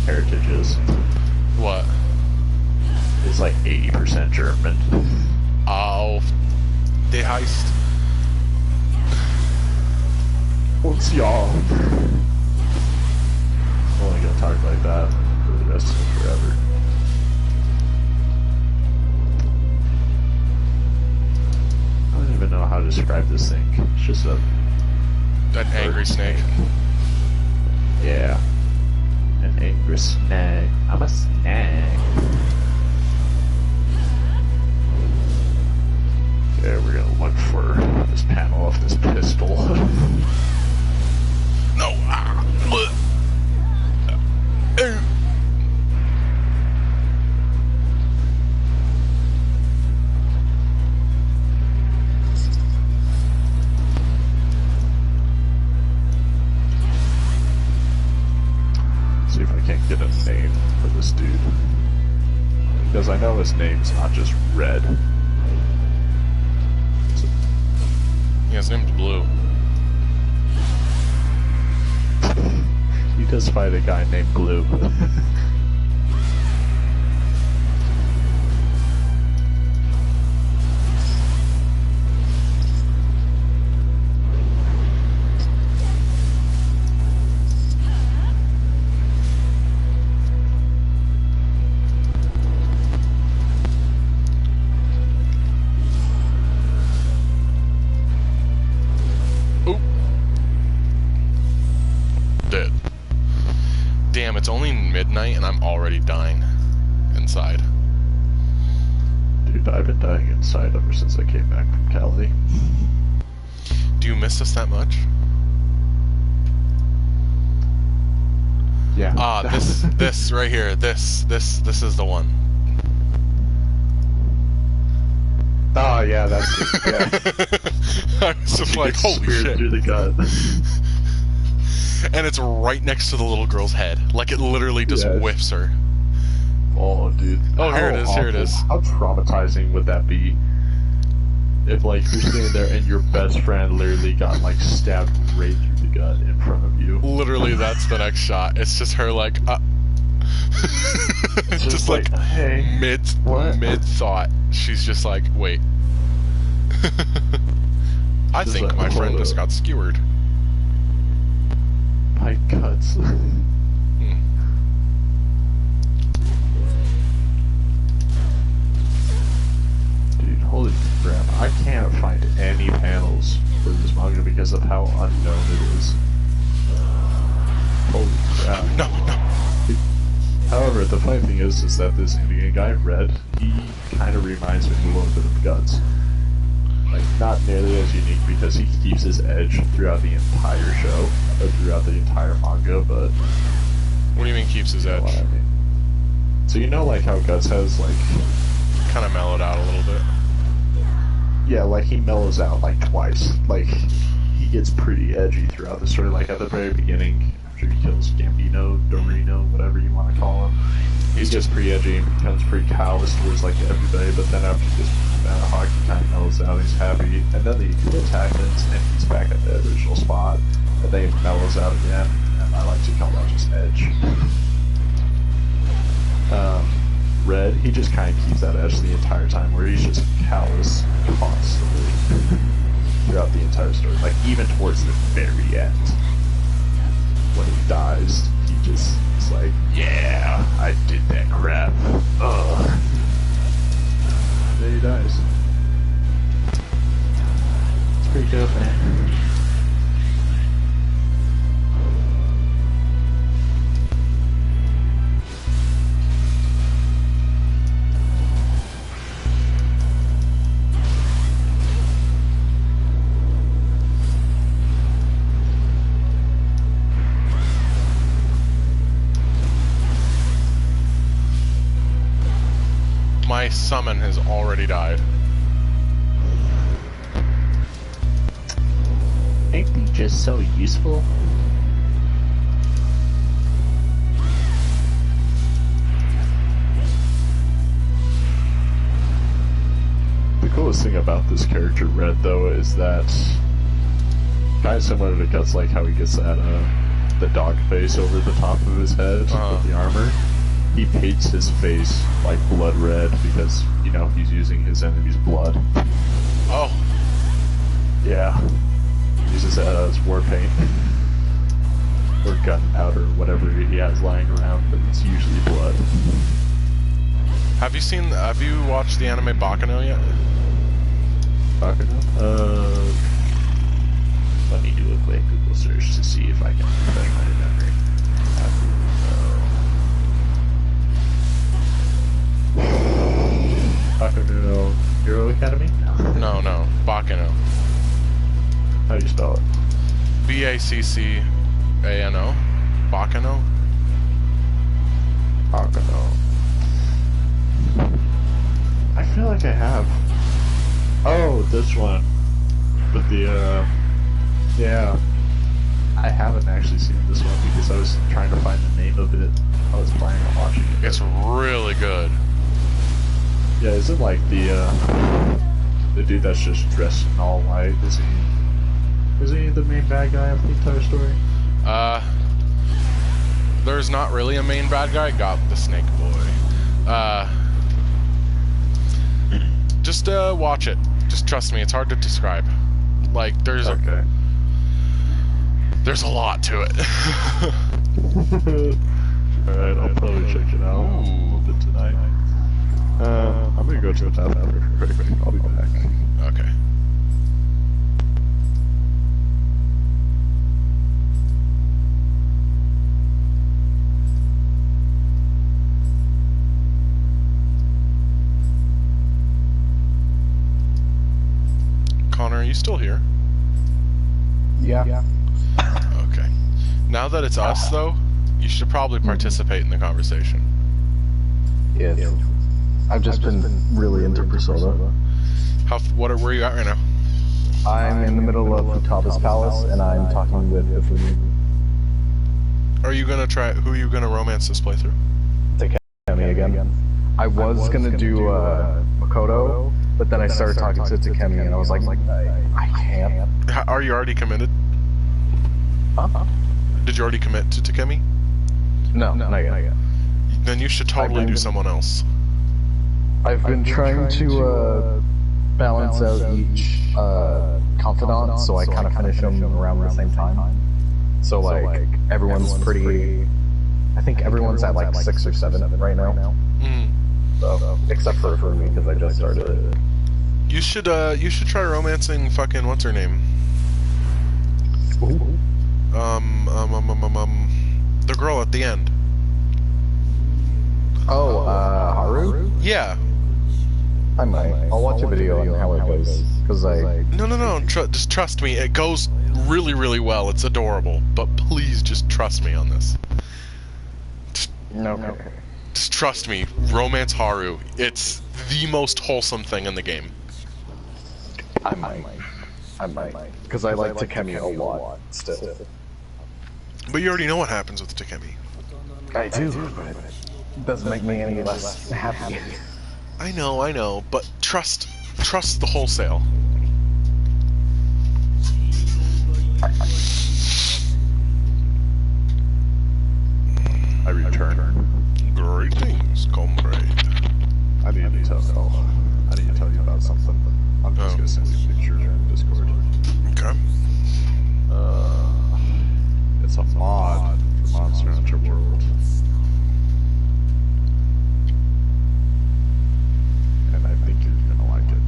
heritage is? What? It's like 80% German. Oh, the heist. What's y'all? I'm only gonna talk like that for the rest of it forever. I don't even know how to describe this thing. It's just An angry snake. Yeah. An angry snake. I'm a snake. Yeah, we're gonna look for this panel of this pistol. No. because I know his name's not just Red. Yeah, his name's Blue. He does fight a guy named Blue. Dead. Damn, it's only midnight and I'm already dying inside. Dude, I've been dying inside ever since I came back from Cali. Do you miss us that much? Yeah. Ah, this right here. This is the one. Oh yeah, that's it. Yeah. I was just like, holy Speared shit. through the gut. And it's right next to the little girl's head. Like, it literally just Yeah. whiffs her. Oh, dude. Oh, here it is, here it is. How traumatizing would that be? If, like, you're sitting there and your best friend literally got, like, stabbed right through the gut in front of you. Literally, that's the next shot. It's just her, like, It's just like, hey, what? mid-thought. She's just like, wait. I Just think like, my friend hold just up. got skewered. My guts. Dude, holy crap. I can't find any panels for this manga because of how unknown it is. Holy crap. No. However, the funny thing is that this Indian guy, Red, he kind of reminds me a little bit of Guts. Like, not nearly as unique because he keeps his edge throughout the entire show, or throughout the entire manga, but... What do you mean keeps his You know edge? what I mean. So you know, like, how Guts has, like... Kind of mellowed out a little bit. Yeah, like, he mellows out, like, twice. Like, he gets pretty edgy throughout the story. Like, at the very beginning, after he kills Gambino, Dorino, whatever you want to call him, he gets pretty edgy and becomes pretty callous towards, like, everybody, but then after this Hawk, he kind of mellows out, he's happy, and then the attack happens, and he's back at the original spot, and then he mellows out again, and I like to call that just edge. Red, he just kind of keeps that edge the entire time, where he's just callous constantly throughout the entire story. Like, even towards the very end, when he dies, he just is like, yeah, I did that crap. Ugh. And then he dies. It's pretty dope, man. My summon has already died. Ain't they just so useful? The coolest thing about this character, Red, though, is that kind of similar to Guts, like how he gets that the dog face over the top of his head with the armor. He paints his face like blood red because, you know, he's using his enemy's blood. Oh, Yeah. He uses that as war paint. Or gunpowder, whatever he has lying around, but it's usually blood. have you watched the anime Baccano yet? Let me do a quick Google search to see if I can refresh my memory. Baccano Hero Academy? No, Baccano. How do you spell it? Baccano. Baccano? Baccano. I feel like I have. Oh, this one. With the, yeah. I haven't actually seen this one because I was trying to find the name of it. I was planning on watching it. It's really good. Yeah, isn't like the dude that's just dressed in all white? Is he the main bad guy of the entire story? There's not really a main bad guy. Got the snake boy. Just watch it. Just trust me, it's hard to describe. Like there's Okay. there's a lot to it. Alright, I'll probably check it out a little bit tonight. I'm gonna go to the bathroom very quick. I'll be back. Okay. Connor, are you still here? Yeah. Okay. Now that it's us, though, you should probably participate in the conversation. Yes. I've just been really into Persona. Where are you at right now? I'm in the middle of Futaba's Palace, and I'm talking with Ifumi. Are you gonna try? Who are you gonna romance this playthrough? Takemi again. I was gonna do Makoto, but then I started talking to Takemi, and I was like, I can't. Are you already committed? Huh? Did you already commit to Takemi? No, not yet. Then you should totally do someone else. I've been trying to balance out each confidant, so I kind of finish them around the same time. So like everyone's pretty. I think everyone's at like 6 or 7 right now. Mm. So except for me because I just started it. You should try romancing fucking what's her name? Ooh. The girl at the end. Oh, Haru? Yeah. I might. I'll watch a video on how it goes because No. Just trust me. It goes really, really well. It's adorable. But please, just trust me on this. No. Just trust me. Romance Haru. It's the most wholesome thing in the game. I might. Because I like Takemi a lot still. But you already know what happens with Takemi. I do, but it doesn't make me any less happy. I know, but trust the wholesale. I return. Greetings, comrade. I need to tell you about something. I'm just gonna send you pictures in Discord. Okay. It's a mod for Monster Hunter World. And I think you're gonna like it.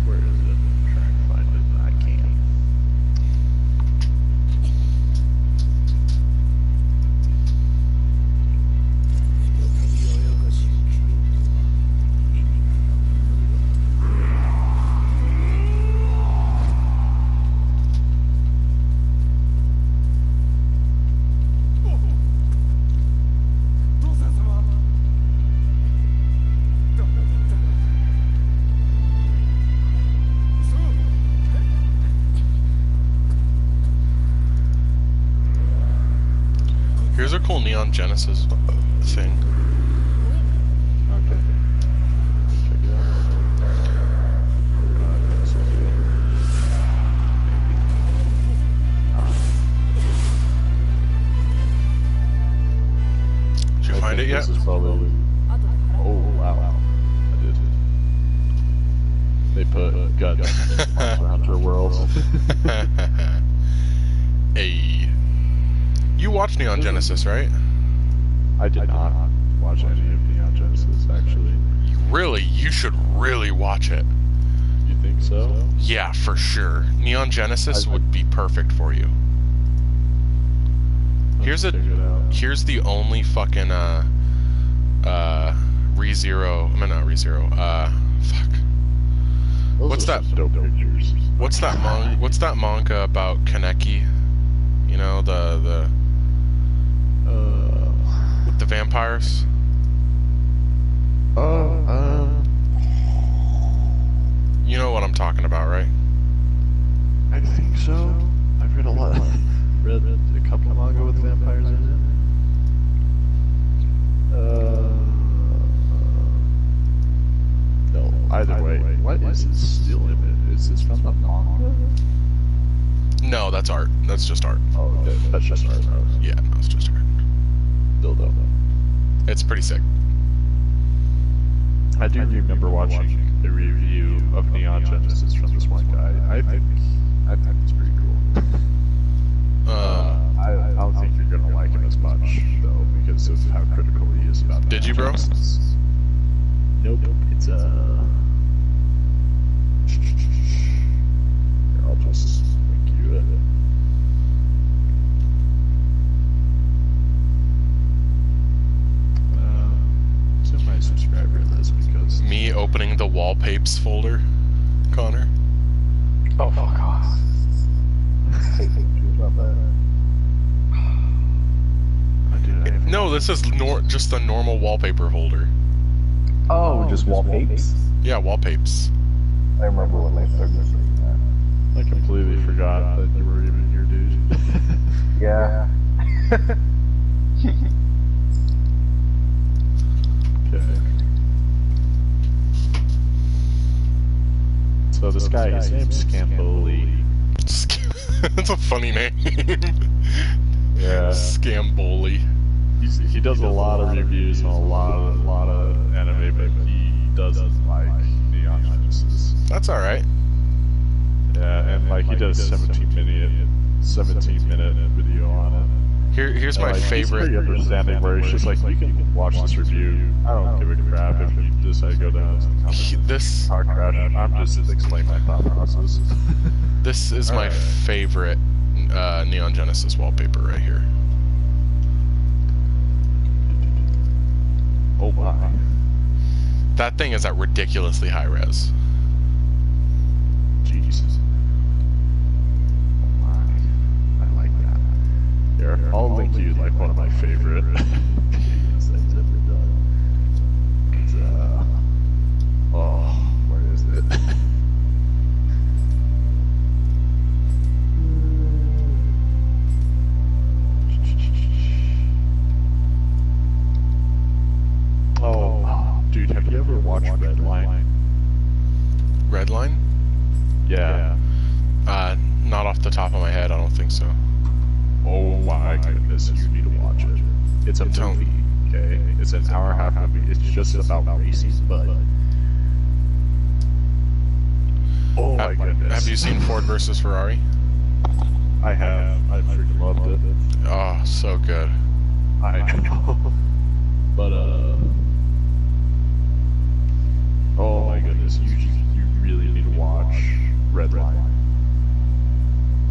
Where is it? I'm trying to find it, but I can't. Here's a cool Neon Genesis thing. Okay. Check it out. This will do it. Did you find it yet? This is probably... Oh, wow. I did. They put guns in Monster Hunter World. Hey. You watched Neon Genesis, right? I did not watch any of Neon Genesis, actually. You should really watch it. You think so? Yeah, for sure. Neon Genesis would be perfect for you. Here's check it out. here's the only fucking ReZero. I mean not ReZero. Fuck. Those What's are that? some dope pictures. What's that manga about Kaneki? You know the with the vampires. You know what I'm talking about, right? I think so. I've read a lot. Read a couple of manga with vampires in it. No. Either way, what is this still in it? Is this from the manga? No, that's art. That's just art. Oh, okay. That's just art. Yeah, no, it's just art. Still though. It's pretty sick. I do remember watching a review of Neon Genesis from this one guy. I think it's pretty cool. I don't think you're gonna like him as much though, because of how critical he is about. Did you, bro? Genesis. Nope. It's Here, I'll just link you it. It's in my subscriber list because Me opening the wallpapes folder, Connor. Oh, fuck off. I hate you about that. No, this is just a normal wallpaper folder. Oh, just wallpapers? Yeah, wallpapes. I remember when they started doing that. I completely forgot that you were even here, dude. Yeah. Okay. So this guy, his name's Scamboli. That's a funny name. Yeah. Scamboli. He does a lot of reviews on a lot of anime, but he doesn't like Neon Genesis. That's all right. Yeah, and like he does 17-minute video on it. Here's my Like, he's favorite. pretty understanding, where he's just like, you can watch this review. I don't give a crap if you decide to go down some comments. This Car crash. I'm just explaining my thought process. this is my favorite Neon Genesis wallpaper right here. Oh my. That thing is at ridiculously high res. Jesus. Oh my. I like that. Here, I'll link you like one of my favorite videos I've ever done. It's, oh, where is it? Oh, dude, have you ever watched Redline? Redline? Yeah. Not off the top of my head, I don't think so. Oh my goodness, you need to watch it. It's a Tell me. movie, okay? It's an hour and a half movie. It's just about racing, but... Oh my goodness. Have you seen Ford versus Ferrari? I have. I freaking loved it. Oh, so good. I know. But, oh my goodness, you really need to watch Redline.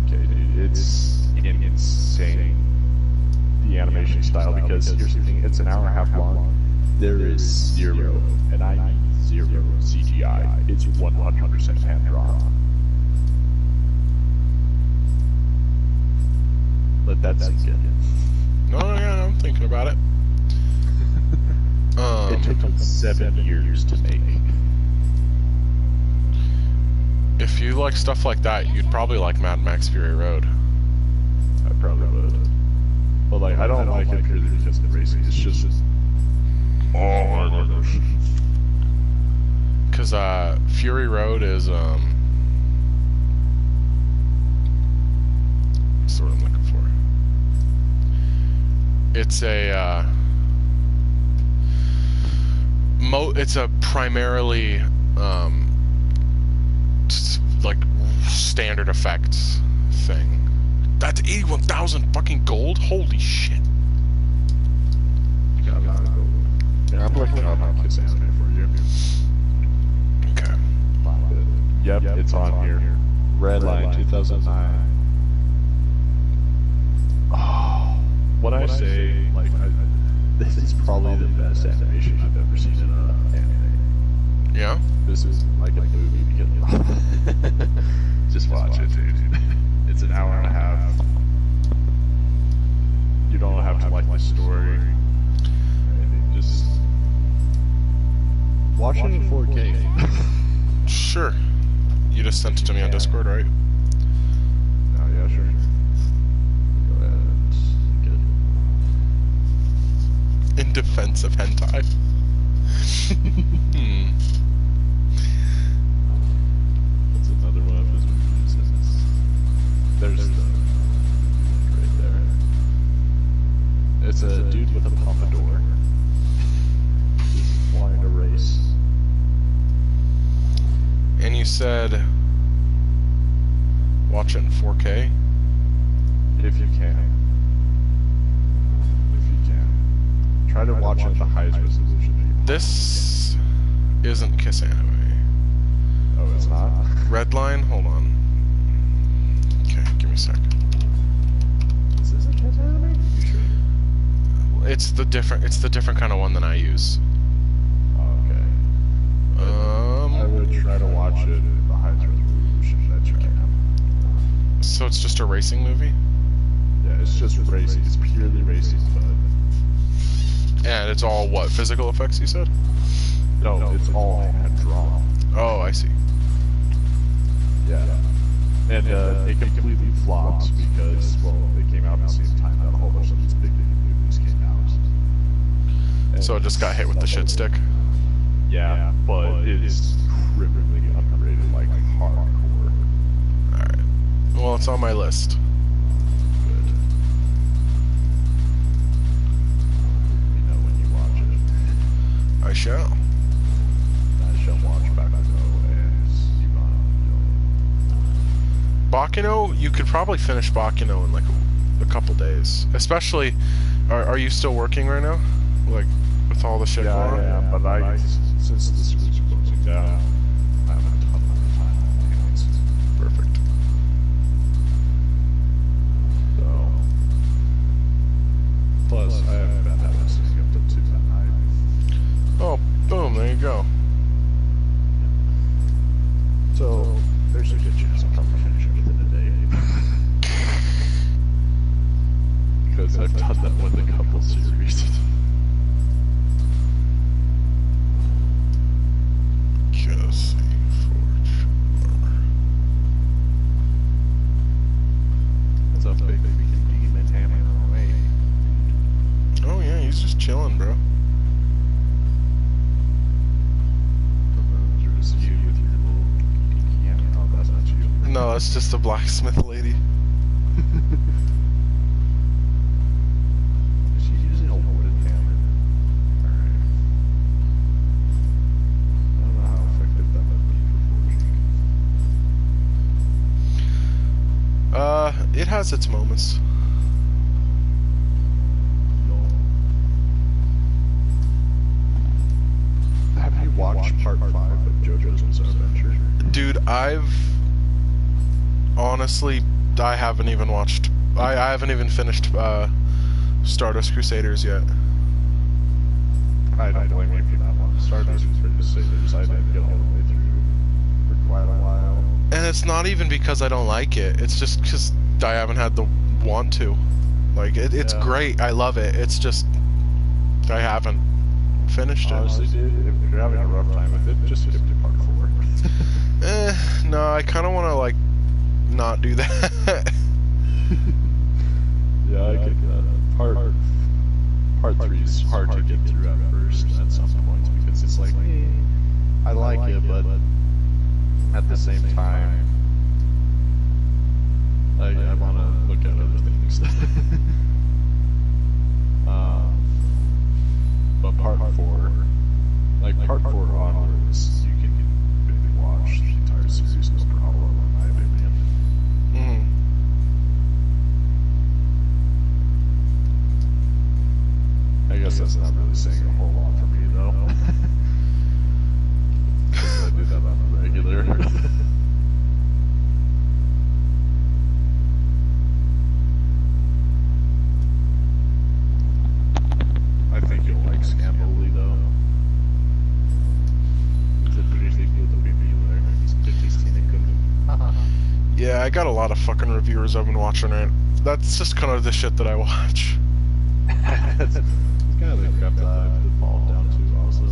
Okay, dude, it's insane, the animation style, because here's the thing, it's an hour and a half long. There is zero, and I mean zero CGI. It's 100% hand drawn. Let that sink in. No, yeah, I'm thinking about it. It took them 7 years to make. If you like stuff like that, you'd probably like Mad Max Fury Road. I probably would. But like, I don't like it purely because of racing. It's just, oh my goodness. Cause Fury Road is what's the word I'm looking for? It's a it's a primarily like standard effects thing. That's 81,000 fucking gold. Holy shit! Got a lot of gold. Yeah, I'm looking up on Kiss Anime for you. Okay. Yep, it's on here. Redline 2009. Oh, when I say, like, this is probably the best animation I've ever seen in an anime. Yeah? This is like a movie because just watch it, dude. It's an hour and a half. You don't have to like the story. Just watch it in 4K. Sure. You just sent it to me on Discord, right? Oh yeah, sure. Go ahead and get In defense of hentai. That's another one of his movies. There's the right there. It's a dude with a pompadour. He's flying a race. And you said watch it in 4K? If you can. If you can. Try to watch it at the highest resolution. This isn't Kiss Anime. Oh, it's not? Redline? Hold on. Okay, give me a sec. Is this a Kiss anime? You sure? It's the different kind of one than I use. Oh, okay. I would try to watch it at the highest resolution that you can. So it's just a racing movie? Yeah, it's just racing. It's purely racing, but... And it's all, what, physical effects, you said? No, it's all hand-drawn. Oh, I see. Yeah. And it completely flopped because, well, they came out at the same time that a whole bunch of these big movies came out. So it just got hit with the shit stick? Yeah, but it's criminally underrated, like hardcore. Alright. Well, it's on my list. Good. Let me know when you watch it. I shall. I shall watch Bakugo and Bakuno, you could probably finish Bakuno in like a couple days. Especially, are you still working right now? Like, with all the shit going on? Yeah, but since this was closing down, I have a ton of time on my hands. Perfect. So, plus, I haven't been having to stay up till 2 at night. Oh, boom, there you go. So, there's a good chance I'll probably finish it within a day. Because I've done that with a couple series. Cassie Forge Armor. That's a big demon hammering away. Oh yeah, he's just chilling, bro. There's you with your little piano. Oh, that's not you. No, that's just the blacksmith lady. Is she using a wooden hammer? Alright. I don't know how effective that would be for forging. It has its moments. Have you watched part 5 of JoJo's Bizarre Adventure? Dude, honestly, I haven't even watched... I haven't even finished, Stardust Crusaders yet. I don't blame you for that one. Stardust Crusaders, I didn't get all the way through for quite a while. And it's not even because I don't like it. It's just because I haven't had the want to. Like, it's great. I love it. It's just... I haven't finished it. Honestly, dude, if you're having a rough time with it, just skip to part 4. No, I kind of want to, like, not do that. Yeah, I get that. Part 3 is hard to get through at first at some points because it's like, I like it, but at the same time, I want to look at other things. But part 4, like part 4 onwards, you can maybe watch the entire series no problem, in my opinion. I guess that's not really saying a whole lot for me, though. Because I do that on a regular. Yeah, I got a lot of fucking reviewers I've been watching right. That's just kind of the shit that I watch. It's kind of the crap that I've evolved down to also.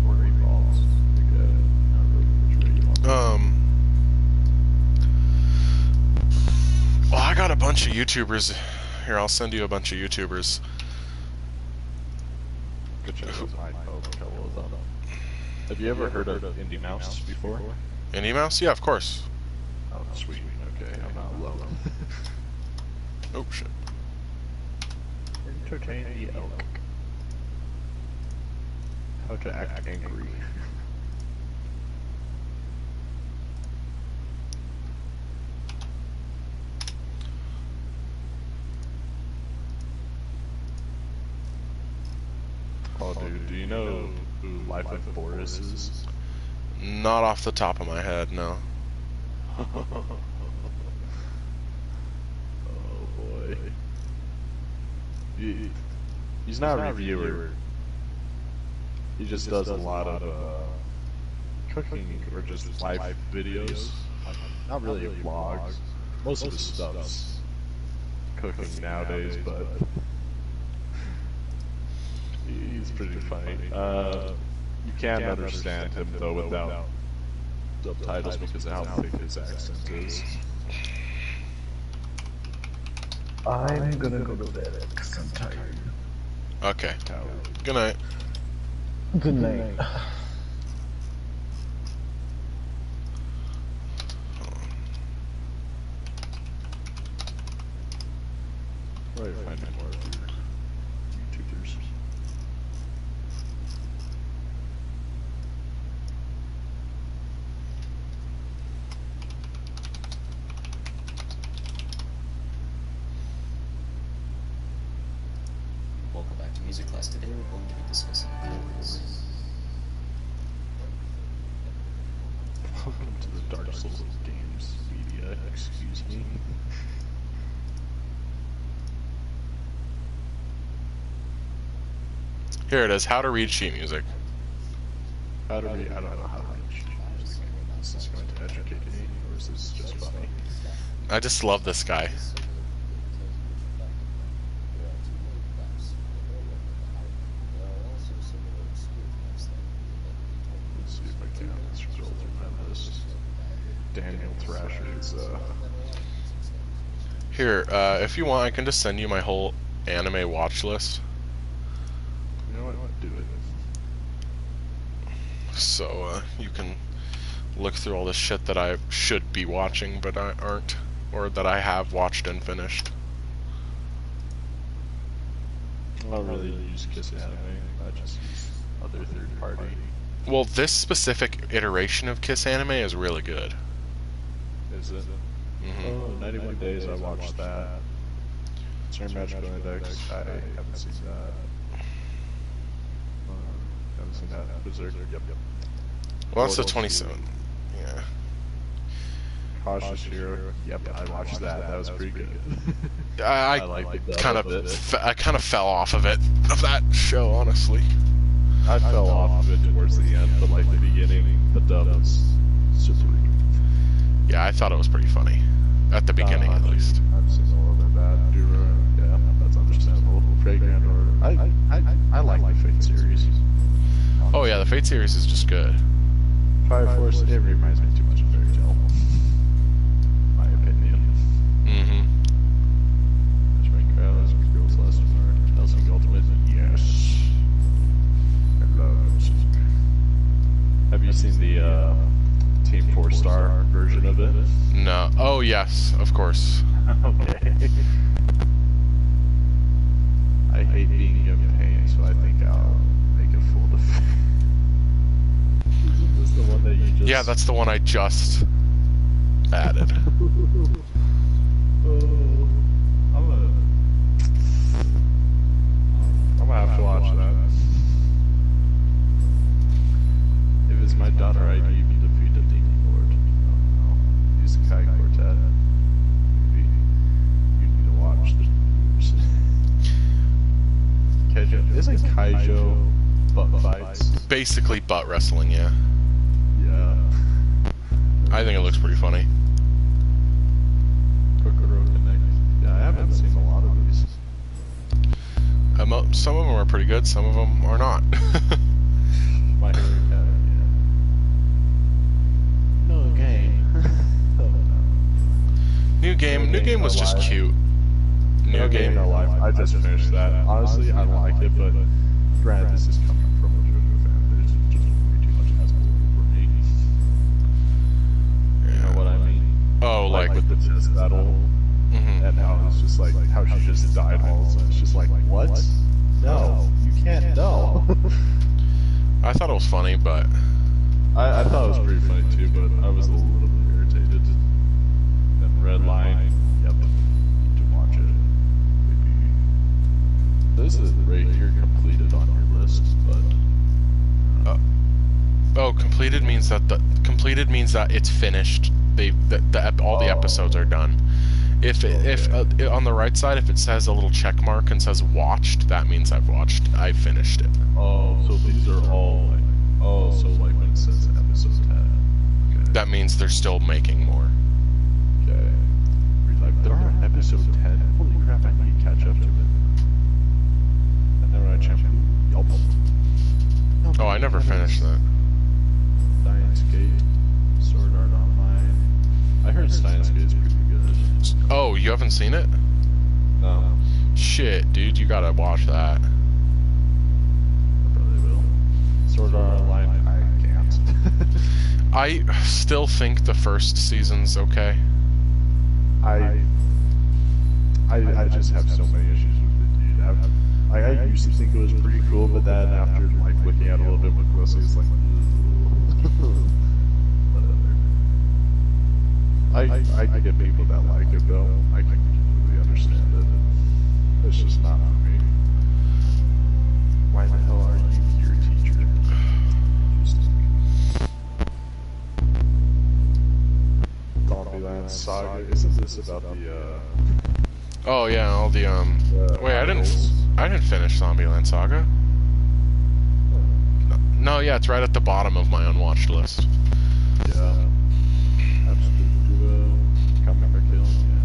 Or evolved. Not really which way you want to. Well, I got a bunch of YouTubers. Here, I'll send you a bunch of YouTubers. Good check those mine. Oh, a couple of them. Have you ever heard of Indie Mouse before? Indie Mouse? Yeah, of course. Oh, sweet. Okay, I'm not alone. Oh, shit. Entertain the elk. How to act angry. Oh, dude, do you know who Life with Boris is? Not off the top of my head, no. Oh boy. He's not a reviewer. He just does a lot of cooking or just life videos. Not really vlogs. Most of his stuff's cooking nowadays, but he's pretty funny. You can't understand him though without subtitles because of how thick his accent is. I'm gonna go to bed because I'm tired. Okay. Good night. Good night. Probably find more of your YouTubers. Welcome back to music class. Today we're going to be discussing chords. Welcome to the Dark Souls games media, excuse me. Here it is. How to read sheet music. How do we, I don't know how to read sheet music. Is this going to educate me, or is this just funny? I just love this guy. Let's see if I can scroll through my list. Daniel Thrasher is, Here, if you want, I can just send you my whole anime watch list. you know what, do it. So, you can look through all the shit that I should be watching, but I aren't. Or that I have watched and finished. I don't really use Kiss Anime, I just use other third party. Well, this specific iteration of Kiss Anime is really good. Is it? Hmm. Oh, 91 Days, I watched that. Turn Magical Index, I haven't seen that. Haven't seen that. Berserk, yep. Well, that's the Portal 27. Yeah. Cautious Hero, yep, I watched that. That was pretty good. I like the kind dub of, of it. I kind of fell off of that show, honestly. I fell off of it towards the end, but like the beginning, the dub was super good. Yeah, I thought it was pretty funny. At the beginning, at least. I've seen a little bit bad. Yeah, that's understandable. Fragrant or I like the Fate series. Oh yeah, the Fate series is just good. Fire Force, it reminds me too much of Fairy Tail. My opinion. Mm-hmm. Benjamin Krause, Girls Last Resort, Helsing Ultimate, yes. I love those. Have you seen the Team 4-star version of it? No. Oh yes, of course. Okay. I hate being in pain, so I think I'll make a full defense. Is this the one that you just... Yeah, that's the one I just added. I'm gonna have to watch that. If it's my daughter ID, you can defeat the Demon Lord. No. Use the Kai Quartet. Maybe you need to watch the Kaijo. Isn't Kaijo butt fights? Basically butt wrestling, yeah. Yeah. I think it looks pretty funny. haven't seen a lot of these. Some of them are pretty good, some of them are not. My Hero Academia. No game. Oh, no. New game was just cute. New game. No Life. I just finished that. Honestly, I like it, but granted, this is coming from a JoJo fan. There's just way too much Asshole for me. You know what I mean? Oh, like with the chess battle, mhm. and how it's just like how she just died all of a sudden. It's just like, what? No, you can't. No. I thought it was funny, but I thought it was pretty funny too, but I was a little bit irritated. Then Red Line, yep, need to watch it. Maybe this is right here completed on your list, but oh, completed means that it's finished. All the episodes are done. If on the right side, if it says a little check mark and says watched, that means I finished it. oh, so these are all like, oh, so like when it says episode 10, okay, That means they're still making more. okay. We're like, they're on episode 10. Holy crap, I need to catch up to it. And then when I check, yup. Oh, I never finished that. Steins Gate, Sword Art Online. I heard Steins Gate is pretty good. Oh, you haven't seen it? No, Shit, dude, you gotta watch that. I probably will. Sword Art Online, I can't. I still think the first season's okay. I just have so many issues with it, dude. I used to think it was pretty cool, but then after like looking at it a little bit more closely, it's like, whatever. I get people that like it though. I can completely understand it. It's just not for me. Why the hell are you here, teacher? Zombieland Saga. Isn't this about the Oh yeah, all the Wait, I didn't finish Zombieland Saga. No, yeah, it's right at the bottom of my unwatched list. Yeah. Absolute Duo. Comic Kill. Yeah.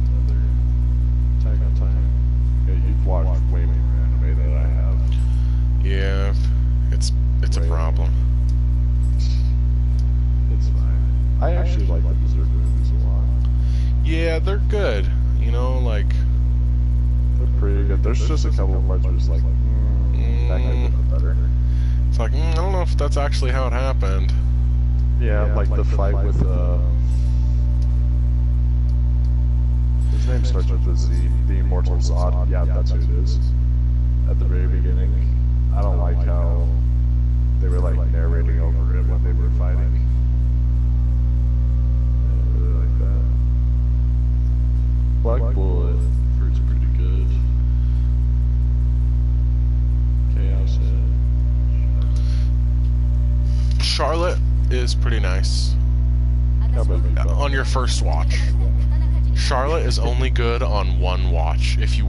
Another Attack on Titan. Yeah, you've watched way more anime than I have. Yeah, it's a problem. It's fine. I actually like the Berserk movies a lot. Yeah, they're good. You know, like They're pretty good. There's just a couple of parts where it's like, that could have been better. it's like I don't know if that's actually how it happened. Yeah, like the fight with his name starts with a Z, the Immortal Zod. Yeah, that's who it is. At the very beginning, I don't like how they were like narrating over it when they were fighting. I really like that. Black Bullet is pretty good. Chaos Edge. Charlotte is pretty nice How about you, Bob? on your first watch. Charlotte is only good on one watch. If you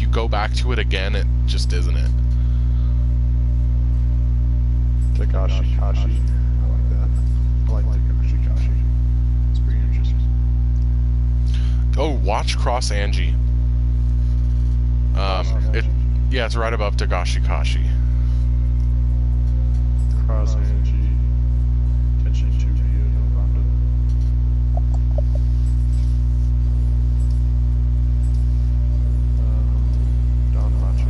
go back to it again, it just isn't it. Takashi Kashi. I like that. I like Takashi Kashi. It's pretty interesting. Oh, watch Cross Angie. Yeah, it's right above Tagashi Kashi. Cross Angie. Tension 2 Ryu no Ronda. Don Machi.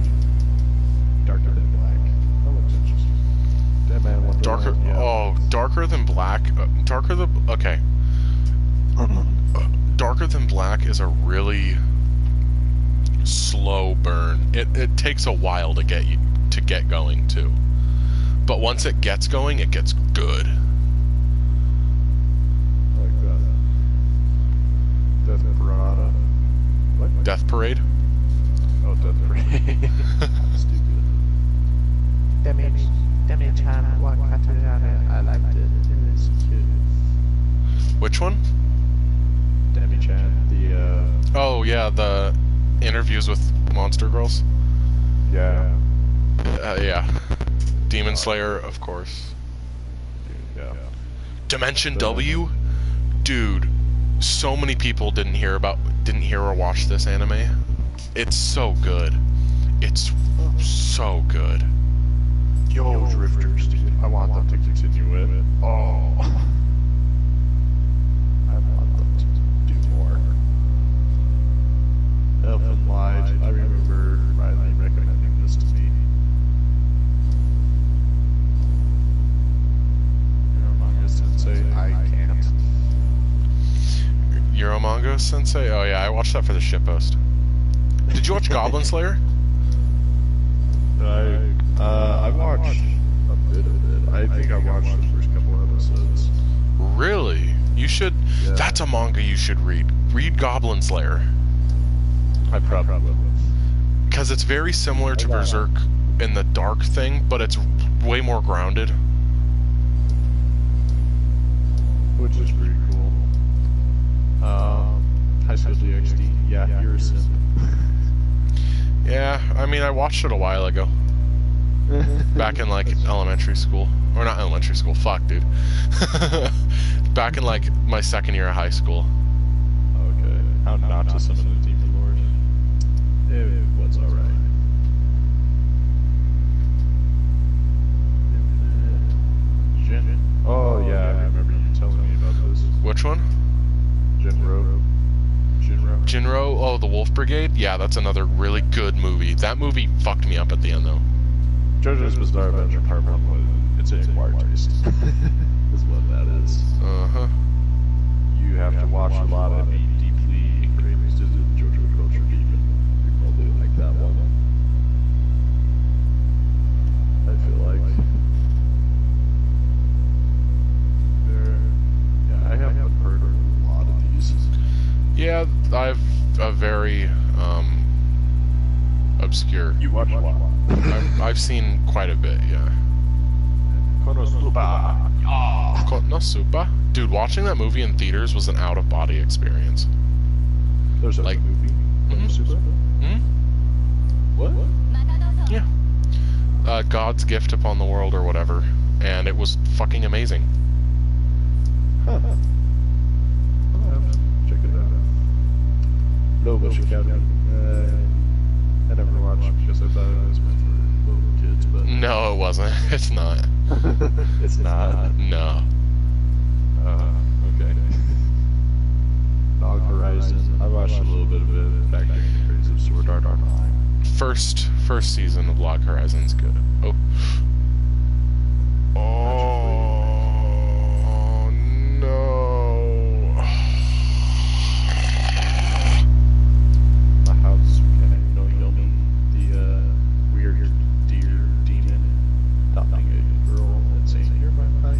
Darker Than Black. That looks interesting. Dead Man Wonderland. Darker. Yeah. Oh, Darker Than Black. Okay. Darker Than Black is a really slow burn. It takes a while to get going too. But once it gets going, it gets good. I like that. Death Parada. What? Death Parade. Oh, Death Parade. Stupid. Demi-chan Wakatayana. I liked it. It was cute. Which one? Demi-chan. The, Oh yeah, the interviews with Monster Girls. yeah. Yeah. Demon Slayer, of course. Yeah. Dimension W? Dude, So many people didn't hear or watch this anime. It's so good. It's so good. Yo, Drifters, dude. I want them to continue it. Oh. I want them to do more. Elfin Light. I remember Riley recommending this to me. Manga Sensei, I can't. Euromango Sensei? Oh yeah, I watched that for the shitpost. Did you watch Goblin Slayer? I watched a bit of it. I think I watched the first couple episodes. Really? You should. Yeah. That's a manga you should read. Read Goblin Slayer. I probably will. Because it's very similar to Berserk in the dark thing, but it's way more grounded. Which is pretty cool. High School DxD. Yeah, you're a sim. Yeah, I mean, I watched it a while ago. Back in, like, elementary school. Or not elementary school, fuck, dude. Back in, like, my second year of high school. Okay. How not to summon the Demon Lord? It was alright. Jin. Oh, yeah, I remember you telling me about this. Which one? Jinro. Jinro? Oh, the Wolf Brigade? Yeah, that's another really good movie. That movie fucked me up at the end, though. JoJo's Bizarre Adventure Part 1 was... It's an acquired taste. Is what that is. Uh-huh. You have to watch a lot and be deeply ingrained into the JoJo culture to even remotely like that one. I feel like... Yeah, I haven't heard of a lot of these. Yeah, I've a very, obscure. You watch a lot. I've seen quite a bit, yeah. Konosuba. Konosuba? Dude, watching that movie in theaters was an out-of-body experience. There's a Like- movie. Konosuba? Hmm? What? Yeah. God's Gift Upon the World or whatever. And it was fucking amazing. Huh. I'll have to check it out. Nova Academy. I never watched because I thought it was meant for little kids, but No, it wasn't. It's not. it's not. No. Okay. Dog Horizon. I watched a little bit of it back during the craze of Sword Art Online. First season of Log Horizon's good. Oh. Oh no. My house, no Yomi, the weird deer demon adopting a girl and saying, "You're my wife."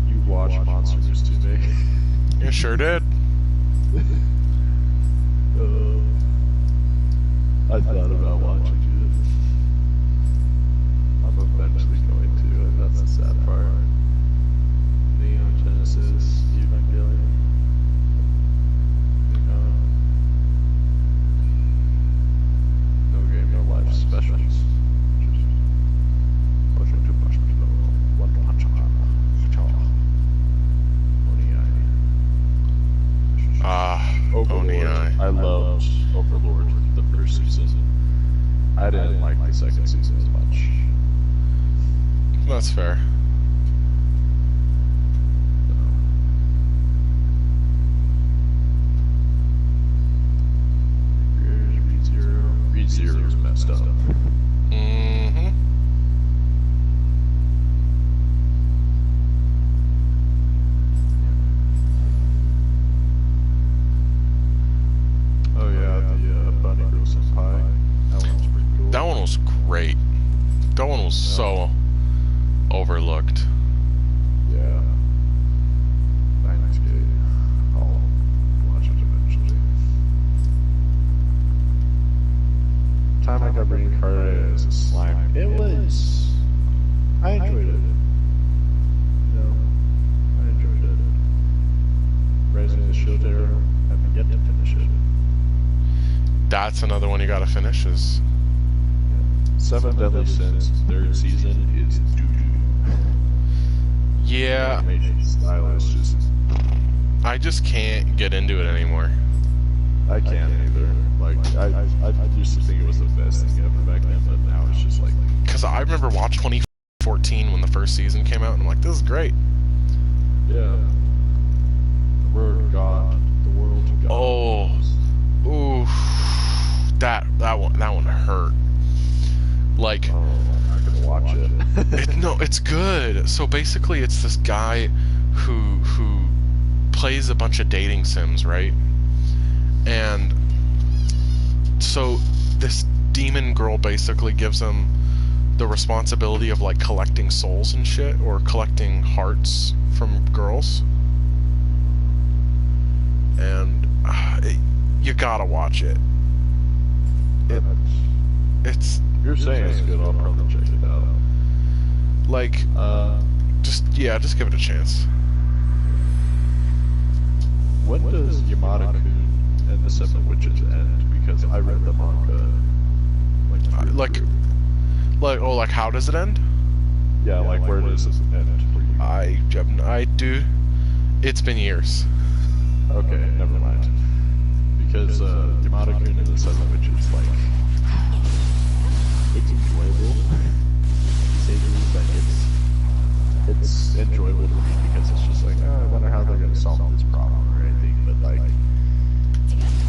You watch Monsters today. You sure did. I thought about watching it. I'm eventually going to, and that's the sad part. Nioh Genesis, Evangelion. No game, no life specials. Just pushing to push me low. One punch. Oni. I loved Overlord the first season. I didn't like the second season as much. That's fair. Read Zero is messed up. Mm-hmm. Oh yeah, the Bunny Girl Senpai. That one was pretty cool. That one was great. That one was so overlooked. Yeah. Nice Gate. I'll watch it eventually. Time I got reincarnated as a slime. It was. I enjoyed it. No. I enjoyed it. Raising the Shield Arrow. I've yet to finish it. That's another one you gotta finish is Seven Deadly Sins third season is doo-doo. Yeah, Animation style is just... I just can't get into it anymore. I can't either. Like, I used to think it was the best thing ever back then, but now it's just like... Because I remember watching 2014 when the first season came out, and I'm like, this is great. Yeah. The word God, the world God. Oh, ooh, that one hurt. Like, Oh, I'm not gonna watch it. no, it's good. So basically, it's this guy who plays a bunch of dating sims, right? And so this demon girl basically gives him the responsibility of like collecting souls and shit, or collecting hearts from girls. And you gotta watch it. It's You're saying it's good, I'll probably check it out. like, just give it a chance. When does Yamada-kun and the Seven Witches end? Because I read the manga Like how does it end? yeah, like where does it end for you? I do. It's been years. Okay, never mind. Because Yamada-kun and the Seven Witches, like, it's enjoyable. It's enjoyable for me because it's just like, I wonder how they're gonna solve this problem or anything. But like,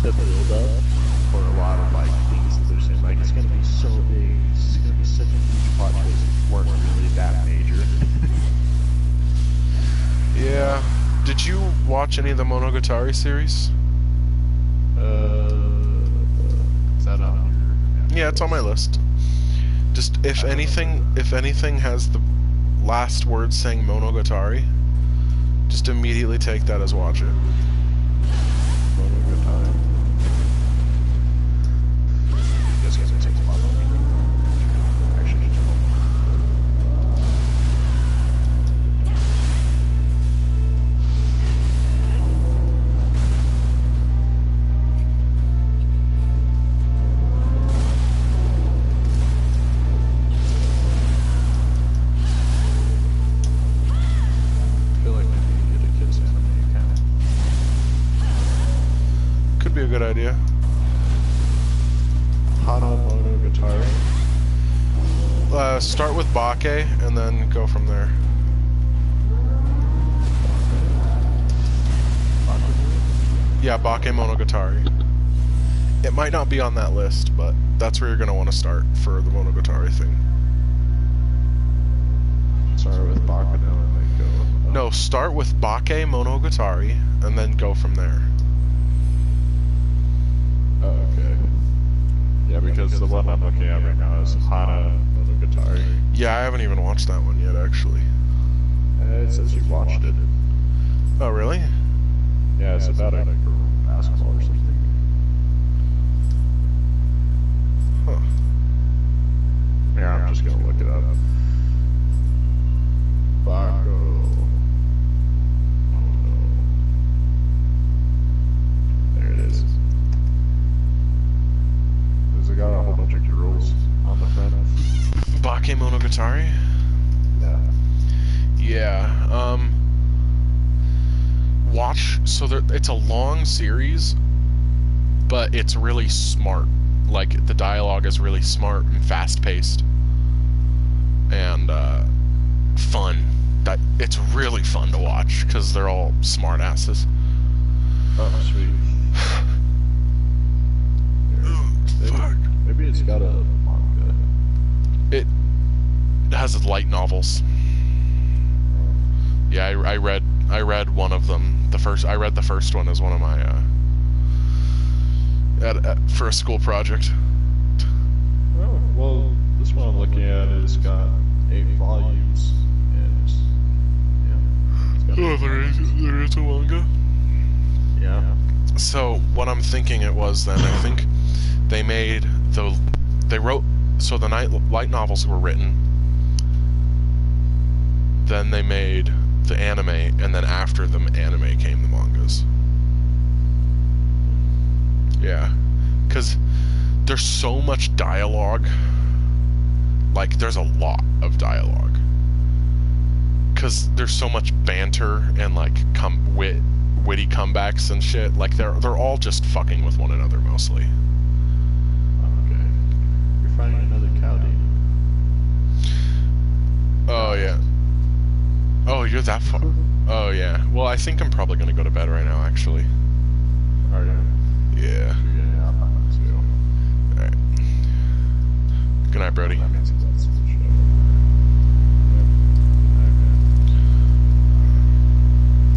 the build up for a lot of like things that they're saying, like it's gonna be so big, it's gonna be such a huge plot twist, weren't really that major. Yeah. Did you watch any of the Monogatari series? Is that on your? Yeah, it's on my list. Just if anything has the last word saying Monogatari, just immediately take that as watch it. Monogatari. This guy's gonna take a lot longer. Actually, I feel like maybe get a kids anime account. Could be a good idea. Hana Monogatari. Start with Bake and then go from there. Yeah, Bake Monogatari. It might not be on that list, but that's where you're going to want to start for the Monogatari thing. Start with Bakano and then go. No, start with Bake Monogatari and then go from there. Oh, okay. Yeah, because the one I'm looking at right now is Hana Monogatari. Yeah, I haven't even watched that one yet, actually. It says you watched it. Oh, really? Yeah, it's about a girl basketball or something. Huh. Yeah, I'm just gonna look it up. Bako. Oh no. There it is. Has it got a whole bunch of girls on the front? Bake Monogatari? Yeah. Yeah, watch, so it's a long series, but it's really smart. Like, the dialogue is really smart and fast-paced. And, fun. It's really fun to watch, because they're all smartasses. Oh, sweet. Fuck. Maybe it's got a manga. It has light novels. Yeah, I read one of them. I read the first one as one of my for a school project. Oh, well, this one I'm looking at has got 8 volumes, and yeah, it's got There is a manga. yeah. So what I'm thinking it was then, I think they wrote, so the light novels were written, then they made the anime, and then after the anime came the mangas. Yeah, because there's so much dialogue Like, there's a lot of dialogue. Because there's so much banter and, like, witty comebacks and shit. Like, they're all just fucking with one another, mostly. Okay. You're finding another cow, David. Oh, yeah. Oh, you're that far. Oh, yeah. Well, I think I'm probably gonna go to bed right now, actually. Are you? Yeah. Yeah, I'm too. Alright. Good night, Brody. That means that's the show.